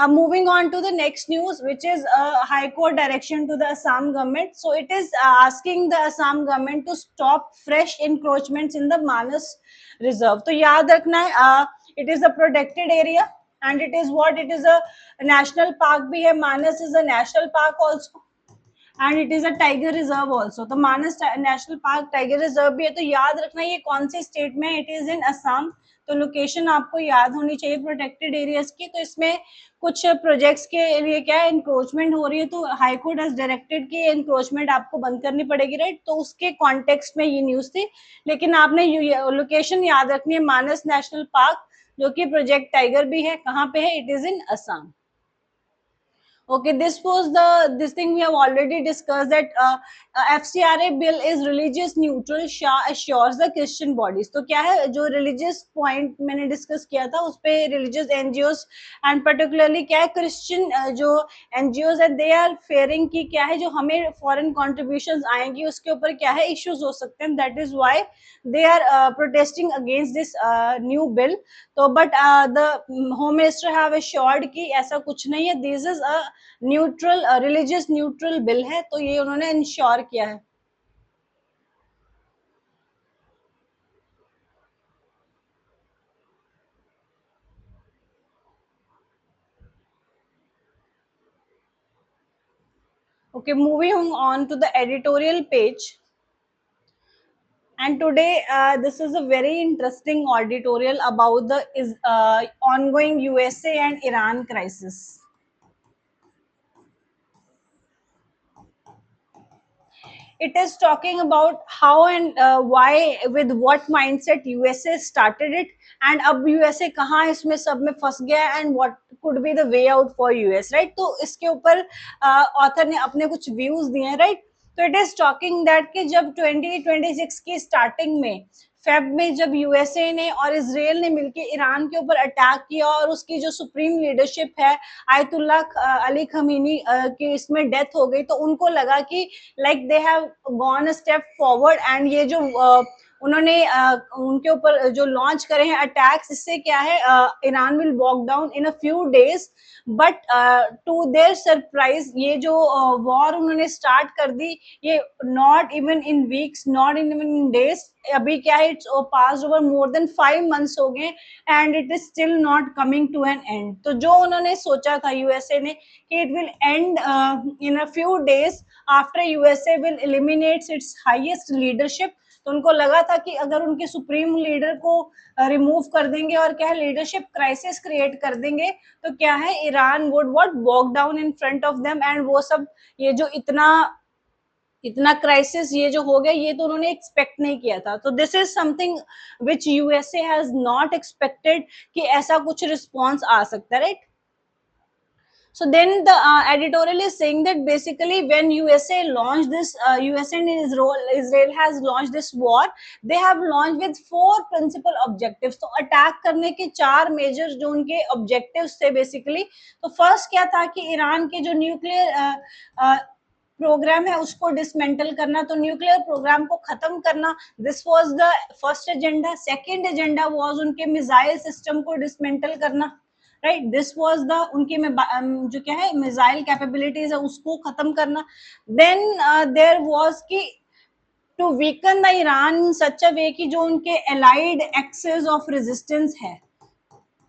Moving on to the next news, which is a High Court direction to the Assam government. So it is asking the Assam government to stop fresh encroachments in the Manas Reserve. तो याद रखना है, it is a protected area, and it is what, it is a national park भी है. Manas is a national park also, and it is a tiger reserve also. तो मानस national park tiger reserve भी है। तो याद रखना ये कौन से स्टेट में, इट इज इन असम। तो लोकेशन आपको याद होनी चाहिए प्रोटेक्टेड एरियाज की। तो इसमें कुछ प्रोजेक्ट्स के लिए क्या है, इंक्रोचमेंट हो रही है, तो हाई कोर्ट हैज डायरेक्टेड कि इंक्रोचमेंट आपको बंद करनी पड़ेगी, राइट। तो उसके कॉन्टेक्स्ट में ये न्यूज थी, लेकिन आपने लोकेशन याद रखनी है, मानस नेशनल पार्क, जो कि प्रोजेक्ट टाइगर भी है, कहाँ पे है, it is in Assam. Okay, this was this thing we have already discussed, that FCRA bill is religious neutral, assures the Christian bodies. तो क्या है, जो religious point मैंने discuss किया था, उस पे religious NGOs and particularly क्या है, Christian जो NGOs है, they are fearing कि क्या है, जो हमें foreign contributions आएंगी उसके ऊपर क्या है, issues हो सकते हैं. That is why they are protesting against this new bill. तो but the home minister have assured कि ऐसा कुछ नहीं है, this is a neutral, religious neutral bill है। तो ये उन्होंने इंश्योर किया है। Okay, moving on to the editorial page. And today, this is a very interesting editorial about the ongoing USA and Iran crisis. It is talking about how and why, with what mindset USA started it, and अब USA कहाँ इसमें सब में फंस गया, and what could be the way out for US, right? तो इसके ऊपर ऑथर ने अपने कुछ व्यूज दिए हैं, right? तो इट इज टॉकिंग दैट कि जब 2026 की स्टार्टिंग में, फेब में, जब यूएसए ने और इसराइल ने मिलकर ईरान के ऊपर अटैक किया, और उसकी जो सुप्रीम लीडरशिप है, आयतुल्ला अली खमीनी की इसमें डेथ हो गई, तो उनको लगा कि like they have gone a step forward, and ये जो उन्होंने उनके ऊपर जो लॉन्च करे हैं अटैक्स, इससे क्या है, Iran will walk down in a few days. But to their surprise, ये जो वॉर उन्होंने स्टार्ट कर दी, ये not even in weeks, not even in days, अभी क्या है, it's past over more than 5 months हो गए and it is still not coming to an end. तो जो उन्होंने सोचा था यूएसए ने कि it will end in a few days after USA will eliminates it's highest leadership, तो उनको लगा था कि अगर उनके सुप्रीम लीडर को रिमूव कर देंगे और क्या है लीडरशिप क्राइसिस क्रिएट कर देंगे, तो क्या है Iran would what walk down in front of them and वो सब ये जो इतना इतना क्राइसिस ये जो हो गया ये तो उन्होंने एक्सपेक्ट नहीं किया था। तो this is something which USA has not expected कि ऐसा कुछ रिस्पॉन्स आ सकता है, right. So then the editorial is saying that basically when USA launched this, USA and Israel has launched this war, they have launched with 4 principal objectives. तो attack करने के 4 major जो उनके ऑब्जेक्टिव्स थे बेसिकली। तो first क्या था कि ईरान के जो न्यूक्लियर प्रोग्राम है उसको डिसमेंटल करना, तो न्यूक्लियर प्रोग्राम को खत्म करना, this was the first agenda. Second agenda was उनके मिसाइल सिस्टम को डिसमेंटल करना, राइट, दिस वाज द उनके में जो क्या है मिसाइल कैपेबिलिटीज है उसको खत्म करना। देन देयर वाज कि टू वीकन द ईरान इन सच अ वे कि जो उनके एलाइड एक्सेस ऑफ रेजिस्टेंस है,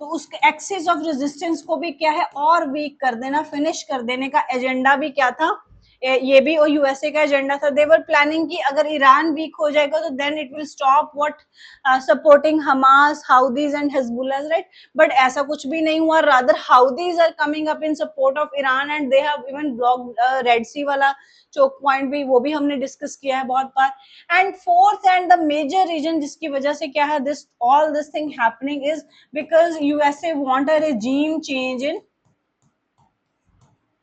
तो उस एक्सेस ऑफ रेजिस्टेंस को भी क्या है और वीक कर देना, फिनिश कर देने का एजेंडा भी क्या था, ये भी और यूएसए का एजेंडा था। दे वर प्लानिंग कि अगर ईरान वीक हो जाएगा तो then it will stop what supporting Hamas, Houthis and Hezbollah, right. But ऐसा कुछ भी नहीं हुआ, rather Houthis are coming up in support of Iran and they have even blocked red sea वाला चोक पॉइंट भी, वो भी हमने डिस्कस किया है बहुत बार। And fourth and the major reason जिसकी वजह से क्या है this all this thing happening is because USA want a regime change in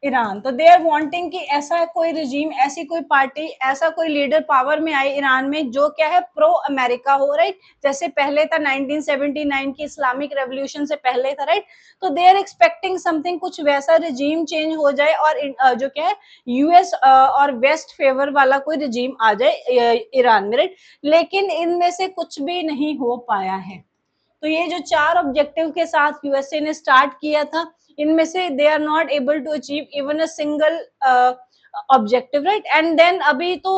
Iran. तो दे आर वांटिंग कि ऐसा कोई रिजीम, ऐसी कोई पार्टी, ऐसा कोई लीडर पावर में आए ईरान में जो क्या है प्रो अमेरिका हो, राइट, जैसे पहले था 1979 की इस्लामिक रेवोल्यूशन से पहले था, राइट। तो दे आर एक्सपेक्टिंग समथिंग, कुछ वैसा रिजीम चेंज हो जाए और जो क्या है यूएस और वेस्ट फेवर वाला कोई रिजीम आ जाए ईरान में, राइट। लेकिन इनमें से कुछ भी नहीं हो पाया है। तो ये जो 4 ऑब्जेक्टिव के साथ यूएसए ने स्टार्ट किया था, इनमें से they are not able to achieve even a single objective, right. And then अभी तो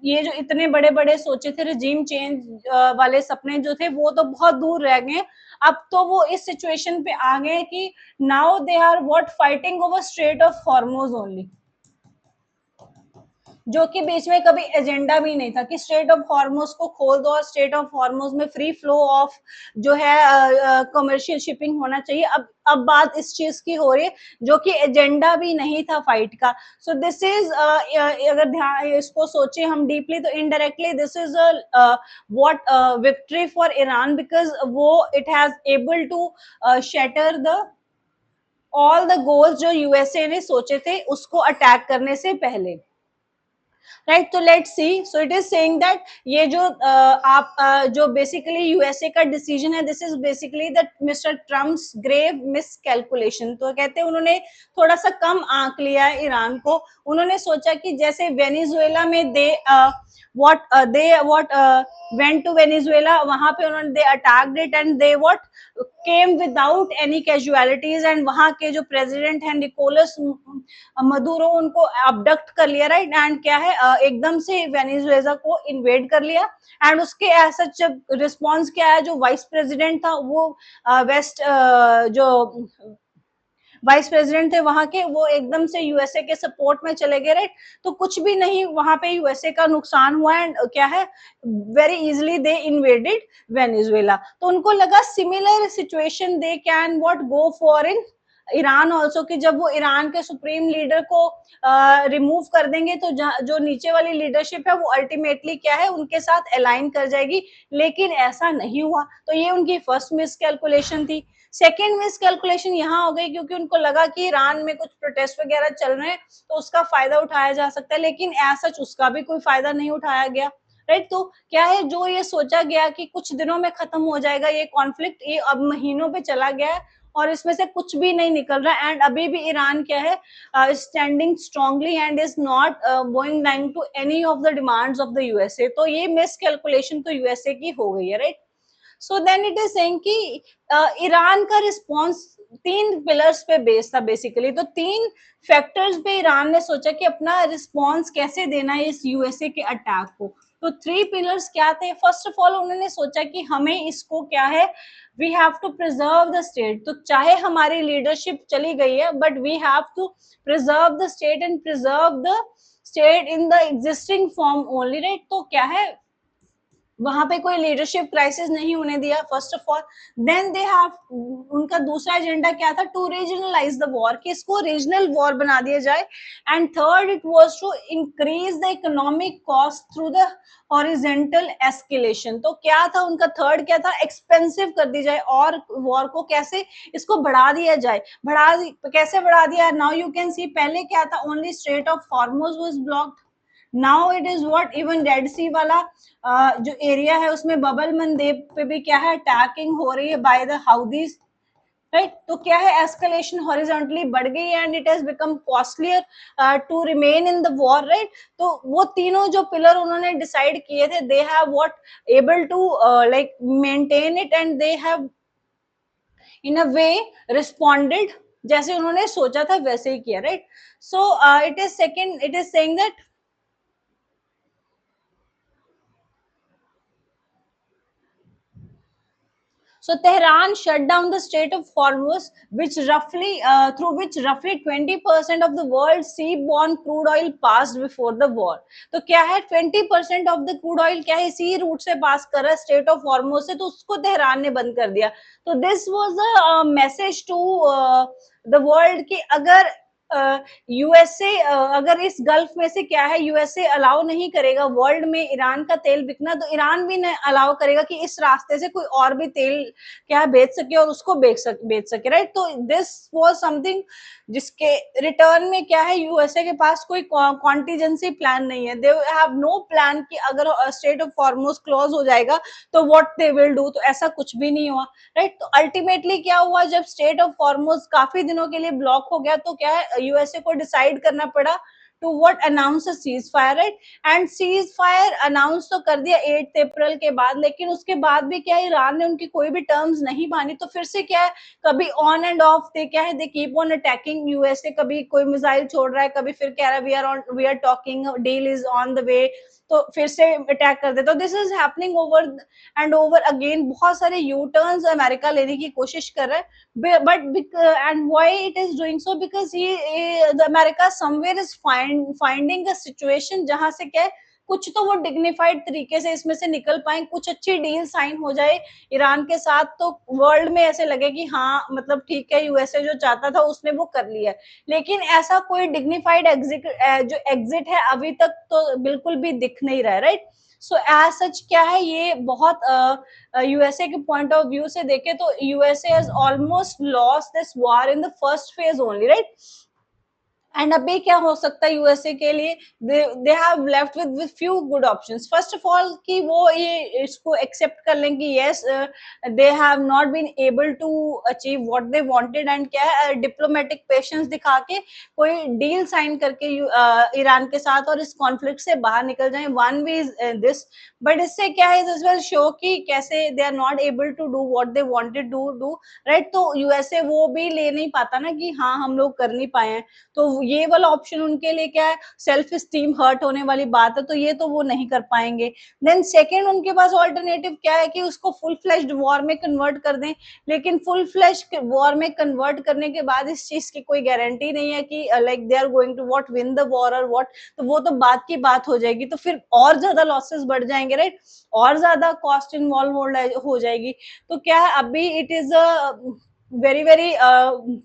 ये जो इतने बड़े बड़े सोचे थे रिजीम चेंज वाले सपने जो थे वो तो बहुत दूर रह गए। अब तो वो इस सिचुएशन पे आ गए कि now they are what fighting over strait of Hormuz only, जो कि बीच में कभी एजेंडा भी नहीं था कि स्ट्रेट ऑफ हॉर्मोज को खोल दो और स्ट्रेट ऑफ हॉर्मोज में फ्री फ्लो ऑफ जो है कमर्शियल शिपिंग होना चाहिए। अब बात इस चीज की हो रही है जो कि एजेंडा भी नहीं था फाइट का। सो दिस इज अगर ध्यान इसको सोचे हम डीपली तो indirectly this is what victory for Iran because वो it has able to shatter the all the goals जो यूएसए ने सोचे थे उसको अटैक करने से पहले, राइट। तो let's see, so it is saying that ये जो आप जो बेसिकली यूएसए का डिसीजन है this is basically that mister Trump's grave miscalculation. तो कहते हैं उन्होंने थोड़ा सा कम आंक लिया है ईरान को। उन्होंने सोचा कि जैसे वेनेजुएला में they what went to Venezuela, वहां पे उन्होंने they attacked it and they what came without any casualties एंड वहां के जो प्रेसिडेंट है निकोलस मदुरो उनको अबडक्ट कर लिया, राइट। एंड क्या है एकदम से वेनेजुएला को इन्वेड कर लिया एंड उसके ऐसा जब रिस्पॉन्स क्या है जो वाइस प्रेसिडेंट था वो वेस्ट जो वाइस प्रेसिडेंट थे वहां के वो एकदम से यूएसए के सपोर्ट में चले गए, राइट। तो कुछ भी नहीं वहां पे यूएसए का नुकसान हुआ एंड क्या है वेरी इजिली दे इन्वेडेड वेनेजुएला। तो उनको लगा similar situation they can what go for in Iran also कि जब वो ईरान के सुप्रीम लीडर को रिमूव कर देंगे तो जो नीचे वाली लीडरशिप है वो अल्टीमेटली क्या है उनके साथ अलाइन कर जाएगी। लेकिन ऐसा नहीं हुआ। तो ये उनकी फर्स्ट मिस कैलकुलेशन थी। सेकेंड मिस कैलकुलेशन यहाँ हो गई क्योंकि उनको लगा कि ईरान में कुछ प्रोटेस्ट वगैरह चल रहे हैं तो उसका फायदा उठाया जा सकता है, लेकिन ऐसा उसका भी कोई फायदा नहीं उठाया गया, राइट। तो क्या है जो ये सोचा गया कि कुछ दिनों में खत्म हो जाएगा ये कॉन्फ्लिक्ट, ये अब महीनों पे चला गया है और इसमें से कुछ भी नहीं निकल रहा एंड अभी भी ईरान क्या है standing strongly and is not going down to any of the demands of the USA. तो ये मिस कैलकुलेशन तो यूएसए की हो गई है, right. So then it is saying कि ईरान का रिस्पॉन्स 3 पिलर्स पे बेस्ड था बेसिकली। तो 3 फैक्टर्स पे ईरान ने सोचा कि अपना रिस्पॉन्स कैसे देना है इस यूएसए के अटैक को। तो 3 पिलर्स क्या थे? फर्स्ट ऑफ ऑल उन्होंने सोचा कि हमें इसको क्या है, we have to preserve the state. तो चाहे हमारी लीडरशिप चली गई है, but we have to preserve the state and preserve the state in the existing form only, right. तो क्या है, वहां पे कोई लीडरशिप क्राइसिस नहीं होने दिया, first of all. Then they have, उनका दूसरा एजेंडा क्या था? टू रीजनलाइज द वॉर, कि इसको रीजनल वॉर बना दिया जाए। And third it was to increase the economic cost through the horizontal escalation. तो क्या था उनका थर्ड, क्या था? एक्सपेंसिव कर दी जाए और वॉर को कैसे इसको बढ़ा दिया जाए। कैसे बढ़ा दिया? नाउ यू कैन सी, पहले क्या था? Only strait of Hormuz was blocked. Now it is what, even red sea वाला जो एरिया है उसमें बबल मंदेब पे भी क्या है, अटैकिंग हो रही है बाय द हाउदीज, राइट। तो क्या है, एस्केलेशन हॉरिजॉन्टली बढ़ गई and it has become costlier to remain in the war, right. तो वो तीनों जो पिलर उन्होंने डिसाइड किए थे, they have what able to like maintain it and they have in a way responded, जैसे उन्होंने सोचा था वैसे ही किया, right. So it is second, it is saying that so Tehran shut down the Strait of Hormuz, which through which roughly 20% of the world's seaborne crude oil passed before the war. तो क्या है, 20% of the crude oil क्या है, इसी root से पास कर रहा है, स्टेट ऑफ हॉर्मोज से। तो उसको तेहरान ने बंद कर दिया। तो this was a message to the world कि अगर यूएसए अगर इस गल्फ में से क्या है, यूएसए अलाउ नहीं करेगा वर्ल्ड में ईरान का तेल बिकना, तो ईरान भी अलाउ करेगा कि इस रास्ते से कोई और भी तेल क्या बेच सके और उसको बेच सके, राइट। तो दिस वाज समथिंग जिसके रिटर्न में क्या है, यूएसए के पास कोई कॉन्टीजेंसी प्लान नहीं है। दे हैव नो प्लान कि अगर स्टेट ऑफ हॉर्मुज क्लोज हो जाएगा तो व्हाट दे विल डू। तो ऐसा कुछ भी नहीं हुआ, राइट। तो अल्टीमेटली क्या हुआ, जब स्टेट ऑफ हॉर्मुज काफी दिनों के लिए ब्लॉक हो गया, तो क्या है, यूएसए को डिसाइड करना पड़ा to what announce a ceasefire, right. And ceasefire announce तो कर दिया 8 अप्रैल के बाद, लेकिन उसके बाद भी क्या है, ईरान ने उनकी कोई भी टर्म्स नहीं मानी। तो फिर से क्या है, कभी ऑन एंड ऑफ दे क्या है, they keep on attacking USA. कभी कोई मिसाइल छोड़ रहा है, कभी फिर कह रहा है we are talking, deal is on the way, तो फिर से अटैक कर देता। This is happening over and over again. बहुत सारे यू टर्न्स अमेरिका लेने की कोशिश कर रहा है, but and why it is doing so, because the America somewhere is finding a situation जहां से क्या है, कुछ तो वो डिग्निफाइड तरीके से इसमें से निकल पाए, कुछ अच्छी डील साइन हो जाए ईरान के साथ, तो वर्ल्ड में ऐसे लगे कि हाँ मतलब ठीक है, यूएसए जो चाहता था उसने वो कर लिया। लेकिन ऐसा कोई डिग्निफाइड एग्जिट जो एग्जिट है अभी तक तो बिल्कुल भी दिख नहीं रहा है, राइट। सो एज सच क्या है, ये बहुत यूएसए के पॉइंट ऑफ व्यू से देखे तो USA has almost lost this war in the first phase only, right. And अभी क्या हो सकता है यूएसए के लिए, they have left with few good options. First of all कि वो ये इसको एक्सेप्ट कर लें कि yes they have not been able to achieve what they wanted, and क्या है, डिप्लोमेटिक पेशेंस दिखा के कोई डील साइन करके ईरान के साथ और इस कॉन्फ्लिक्ट से बाहर निकल जाए। One way is this, but इससे क्या है, दिस विल शो कि कैसे they are not able to do what they wanted to do, right. तो यूएसए वो भी ले नहीं पाता ना कि हाँ हम लोग कर नहीं पाए हैं। तो ये वाला ऑप्शन उनके लिए क्या है, सेल्फ स्टीम हर्ट होने वाली बात है, तो ये तो वो नहीं कर पाएंगे। देन सेकेंड उनके पास ऑल्टरनेटिव क्या है कि उसको फुल फ्लैश्ड वॉर में कन्वर्ट कर दें। लेकिन फुल फ्लैश्ड वॉर में कन्वर्ट करने के बाद इस चीज की कोई गारंटी नहीं है कि like they are going to what win the war और व्हाट। तो वो तो बात की बात हो जाएगी, तो फिर और ज्यादा लॉसेस बढ़ जाएंगे, राइट। और ज्यादा कॉस्ट इन्वॉल्व हो जाएगी। तो क्या है, अभी it is a very very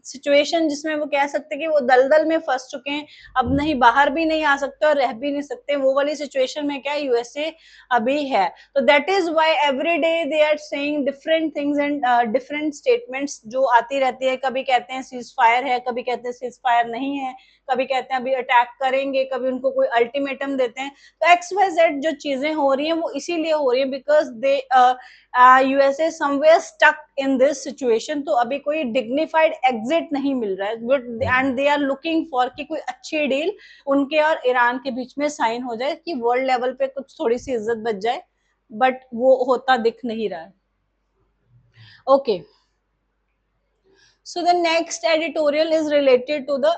situation जिसमें वो कह सकते कि वो दलदल में फंस चुके हैं, अब नहीं बाहर भी नहीं आ सकते और रह भी नहीं सकते। वो वाली सिचुएशन में क्या यूएसए अभी है। तो that is why every day they are saying different things and different statements जो आती रहती है। कभी कहते हैं सीज फायर है, कभी कहते हैं सीज फायर नहीं है, कभी कहते हैं अभी अटैक करेंगे, कभी उनको कोई अल्टीमेटम देते हैं। तो एक्स वाई जेड जो चीजें हो रही हैं वो इसीलिए हो रही है because they USA somewhere stuck in this situation. तो अभी कोई डिग्निफाइड एग्जिट नहीं मिल रहा है and they are looking for कि कोई अच्छी डील उनके और ईरान के बीच में साइन हो जाए कि वर्ल्ड लेवल पे कुछ थोड़ी सी इज्जत बच जाए, बट वो होता दिख नहीं रहा है। Okay, so the next editorial is related to the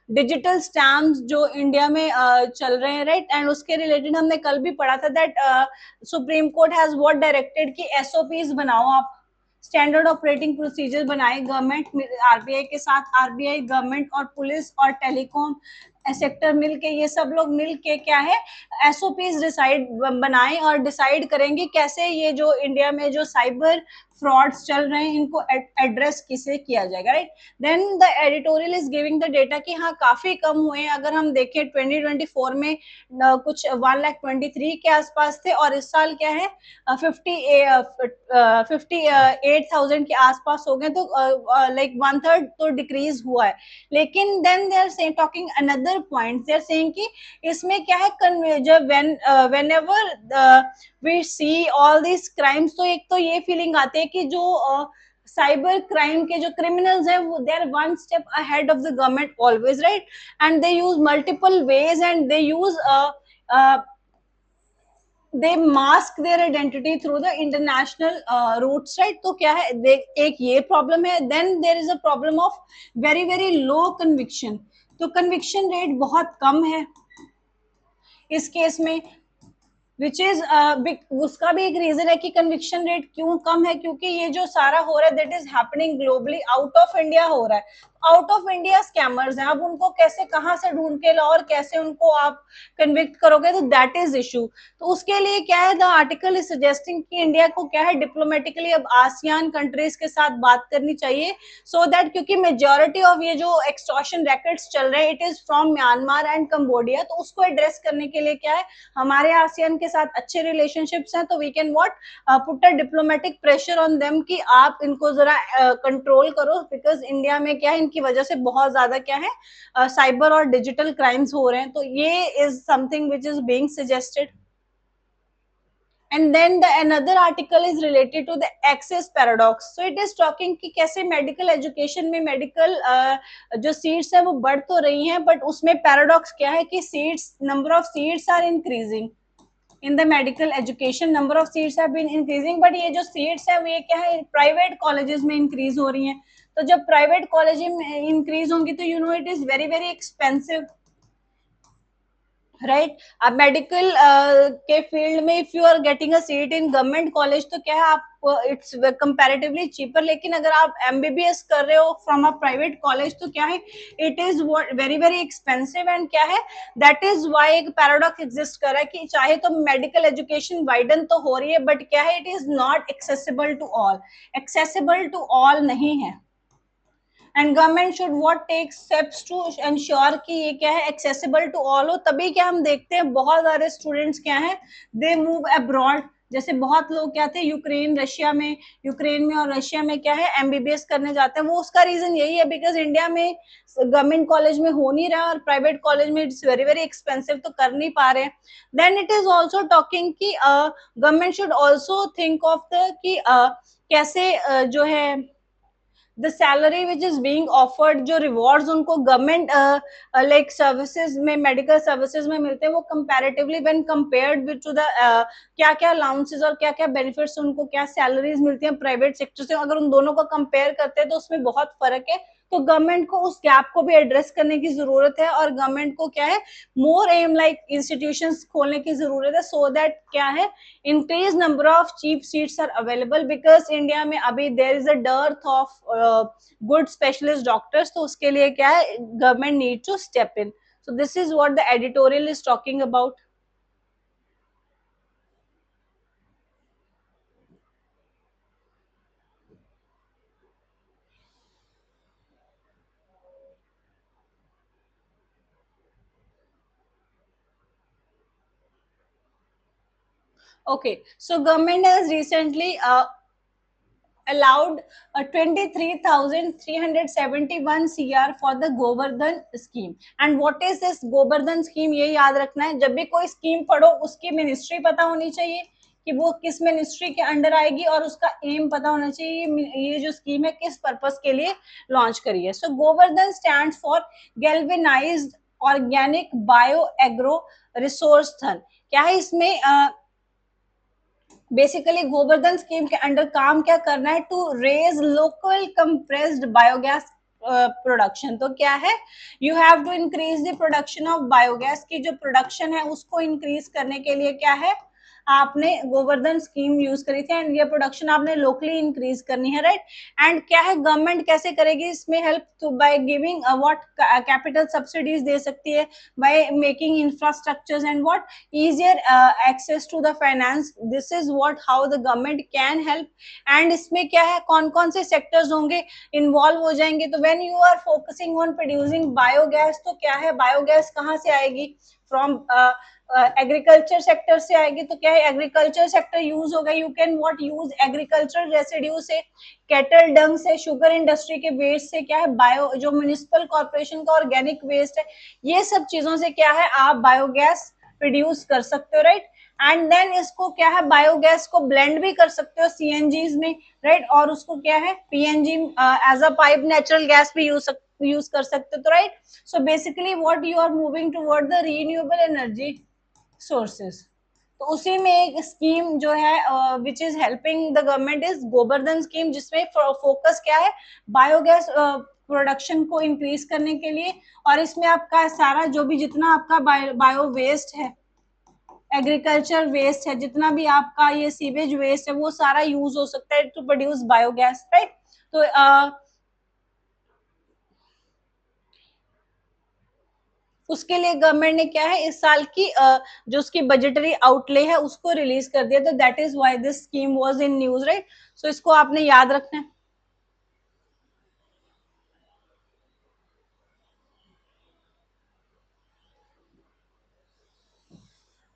digital stamps जो इंडिया में चल रहे हैं, राइट, एंड उसके रिलेटेड हमने कल भी पढ़ा था that supreme court has what directed कि एसओपीज बनाओ आप, स्टैंडर्ड ऑपरेटिंग प्रोसीजर बनाए गवर्नमेंट, आरबीआई के साथ, आरबीआई, गवर्नमेंट और पुलिस और टेलीकॉम सेक्टर मिलके, ये सब लोग मिलके क्या है एसओपीज डिसाइड बनाएं और डिसाइड करेंगे कैसे ये जो इंडिया में जो साइबर फ्रॉड्स चल रहे हैं इनको एड्रेस किसे किया जाएगा, right. Then the editorial is giving the data कि हाँ काफी कम हुए हैं, अगर हम देखें 2024 में कुछ 1,23,000 के आसपास थे और इस साल क्या है 58,000 के आसपास हो गए, तो लाइक 1/3 तो डिक्रीज हुआ है। लेकिन then they are saying, talking another point, they are saying कि इसमें क्या है जब whenever we see all this crimes, तो एक तो ये फीलिंग आती है कि जो साइबर क्राइम के जो क्रिमिनल्स हैं वो they are one step ahead of the government always, right, and they use multiple ways and they use they mask their identity through the international routes, right. तो क्या है एक ये प्रॉब्लम है। Then there is a problem of very very low conviction, तो conviction rate बहुत कम है इस केस में, विच इज उसका भी एक रीजन है कि कन्विक्शन रेट क्यों कम है, क्योंकि ये जो सारा हो रहा है that is happening globally, out of India हो रहा है। आउट ऑफ इंडिया स्कैमर्स हैं, अब उनको कैसे कहां से ढूंढ के लाओ और कैसे उनको आप कन्विक्ट करोगे, तो दैट इज इशू। तो उसके लिए क्या है द आर्टिकल इज सजेस्टिंग कि इंडिया को क्या है डिप्लोमेटिकली अब आसियान कंट्रीज के साथ बात करनी चाहिए, सो दैट, क्योंकि मेजोरिटी ऑफ ये जो एक्सटॉर्शन रैकेट्स चल रहे हैं it is from Myanmar and Cambodia, तो उसको एड्रेस करने के लिए क्या है हमारे आसियान के साथ अच्छे रिलेशनशिप्स हैं, तो we can what put a diplomatic pressure on them कि आप इनको जरा कंट्रोल करो, बिकॉज इंडिया में क्या है इनकी वजह से बहुत ज्यादा क्या है साइबर और डिजिटल क्राइम्स हो रहे हैं, तो ये is something which is being suggested. And then the another article is related to the access paradox, so it is talking कि कैसे मेडिकल एजुकेशन में मेडिकल जो सीट्स है वो बढ़ तो रही हैं, बट उसमें पैराडॉक्स क्या है कि seats, number of seats are increasing in the medical education, number of seats have been increasing, but ये जो सीट्स है वो ये क्या है प्राइवेट कॉलेजेस में इंक्रीज हो रही हैं, तो जब प्राइवेट कॉलेज में इंक्रीज होंगी तो you know it is very very expensive, right. अब मेडिकल के फील्ड में if you are getting a seat in government college तो क्या है आप इट्स कंपैरेटिवली चीपर, लेकिन अगर आप एमबीबीएस कर रहे हो फ्रॉम अ प्राइवेट कॉलेज तो क्या है it is very very expensive, and क्या है दैट इज व्हाई एक पैराडॉक्स एग्जिस्ट कर रहा है कि चाहे तो मेडिकल एजुकेशन वाइडन तो हो रही है, बट क्या है it is not accessible to all, accessible to all नहीं है, and government should what take steps to ensure कि ये क्या है एक्सेसिबल टू ऑल हो। तभी क्या हम देखते हैं बहुत सारे स्टूडेंट्स क्या है दे मूव अब्रॉड, जैसे बहुत लोग क्या थे यूक्रेन में और रशिया में क्या है एमबीबीएस करने जाते हैं, वो उसका रीजन यही है बिकॉज इंडिया में गवर्नमेंट कॉलेज में हो नहीं रहा और प्राइवेट कॉलेज में इट्स वेरी वेरी एक्सपेंसिव, तो कर नहीं पा रहे। Then it is also talking कि government should also think of the कि कैसे जो है the salary which is being offered, जो रिवॉर्ड्स उनको गवर्नमेंट लाइक सर्विसेज में मेडिकल सर्विसेज में मिलते हैं वो comparatively when compared with to the क्या क्या अलाउंसेस और क्या क्या बेनिफिट्स उनको क्या सैलरीज मिलती हैं प्राइवेट सेक्टर से, अगर उन दोनों को कंपेयर करते हैं तो उसमें बहुत फर्क है। तो गवर्नमेंट को उस गैप को भी एड्रेस करने की जरूरत है और गवर्नमेंट को क्या है मोर एम लाइक इंस्टीट्यूशंस खोलने की जरूरत है, सो दैट क्या है increase number of cheap seats are available, because India में अभी there is a dearth of good specialist doctors, तो उसके लिए क्या है government need to step in, so this is what the editorial is talking about. Okay, so government has recently allowed 23,371 CR for the Govardhan scheme. And what is this Govardhan scheme? ये याद रखना है, जब भी कोई scheme पढ़ो उसकी ministry पता होनी चाहिए कि वो किस मिनिस्ट्री के अंडर आएगी और उसका एम पता होना चाहिए ये जो स्कीम है किस पर्पस के लिए लॉन्च करी है। So Govardhan stands for galvanised organic bio agro resource Dhan, क्या है इसमें बेसिकली गोवर्धन स्कीम के अंडर काम क्या करना है, to raise local compressed biogas production. तो क्या है, you have to increase the production of biogas की जो प्रोडक्शन है उसको इंक्रीज करने के लिए क्या है, आपने गोवर्धन स्कीम यूज करी थी एंड ये प्रोडक्शन आपने लोकली इंक्रीज करनी है, राइट। एंड क्या है, गवर्नमेंट कैसे करेगी इसमें हेल्प, तो by giving what capital subsidies दे सकती है, by making infrastructures and what easier access to the finance, this is what how the government can help। and इसमें क्या है, कौन कौन से सेक्टर्स होंगे, इन्वॉल्व हो जाएंगे। तो when you are focusing on producing biogas, तो क्या है, बायोगैस कहाँ से आएगी, फ्रॉम एग्रीकल्चर सेक्टर से आएगी। तो क्या है, एग्रीकल्चर सेक्टर यूज होगा, you can what use agriculture residue से, कैटल डंग से, शुगर इंडस्ट्री के वेस्ट से, क्या है, बायो जो म्युनिसिपल कॉर्पोरेशन का ऑर्गेनिक वेस्ट है, ये सब चीजों से क्या है, आप बायोगैस प्रोड्यूस कर सकते हो, राइट। एंड देन इसको क्या है, बायोगैस को ब्लेंड भी कर सकते हो सीएनजी में, राइट। और उसको क्या है, PNG as a pipe natural gas भी यूज कर सकते हो, तो right. So basically what you are moving toward the renewable energy sources. तो उसी में एक स्कीम जो है which is helping the government is Govardhan scheme, जिसमें फोकस क्या है, बायोगैस प्रोडक्शन को इंक्रीज करने के लिए। और इसमें आपका सारा जो भी जितना आपका बायो वेस्ट है, एग्रीकल्चर वेस्ट है, जितना भी आपका ये सीवेज वेस्ट है, वो सारा यूज हो सकता है टू प्रोड्यूस बायोगैस, राइट। तो उसके लिए गवर्नमेंट ने क्या है, इस साल की जो उसकी बजटरी आउटले है उसको रिलीज कर दिया। तो that is why this scheme was in news, right. So इसको आपने याद रखना है।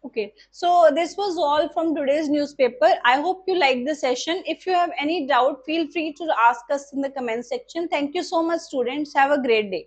Okay, so this was all from today's newspaper. I hope you liked the session. If you have any doubt, feel free to ask us in the comment section. Thank you so much, students. Have a great day.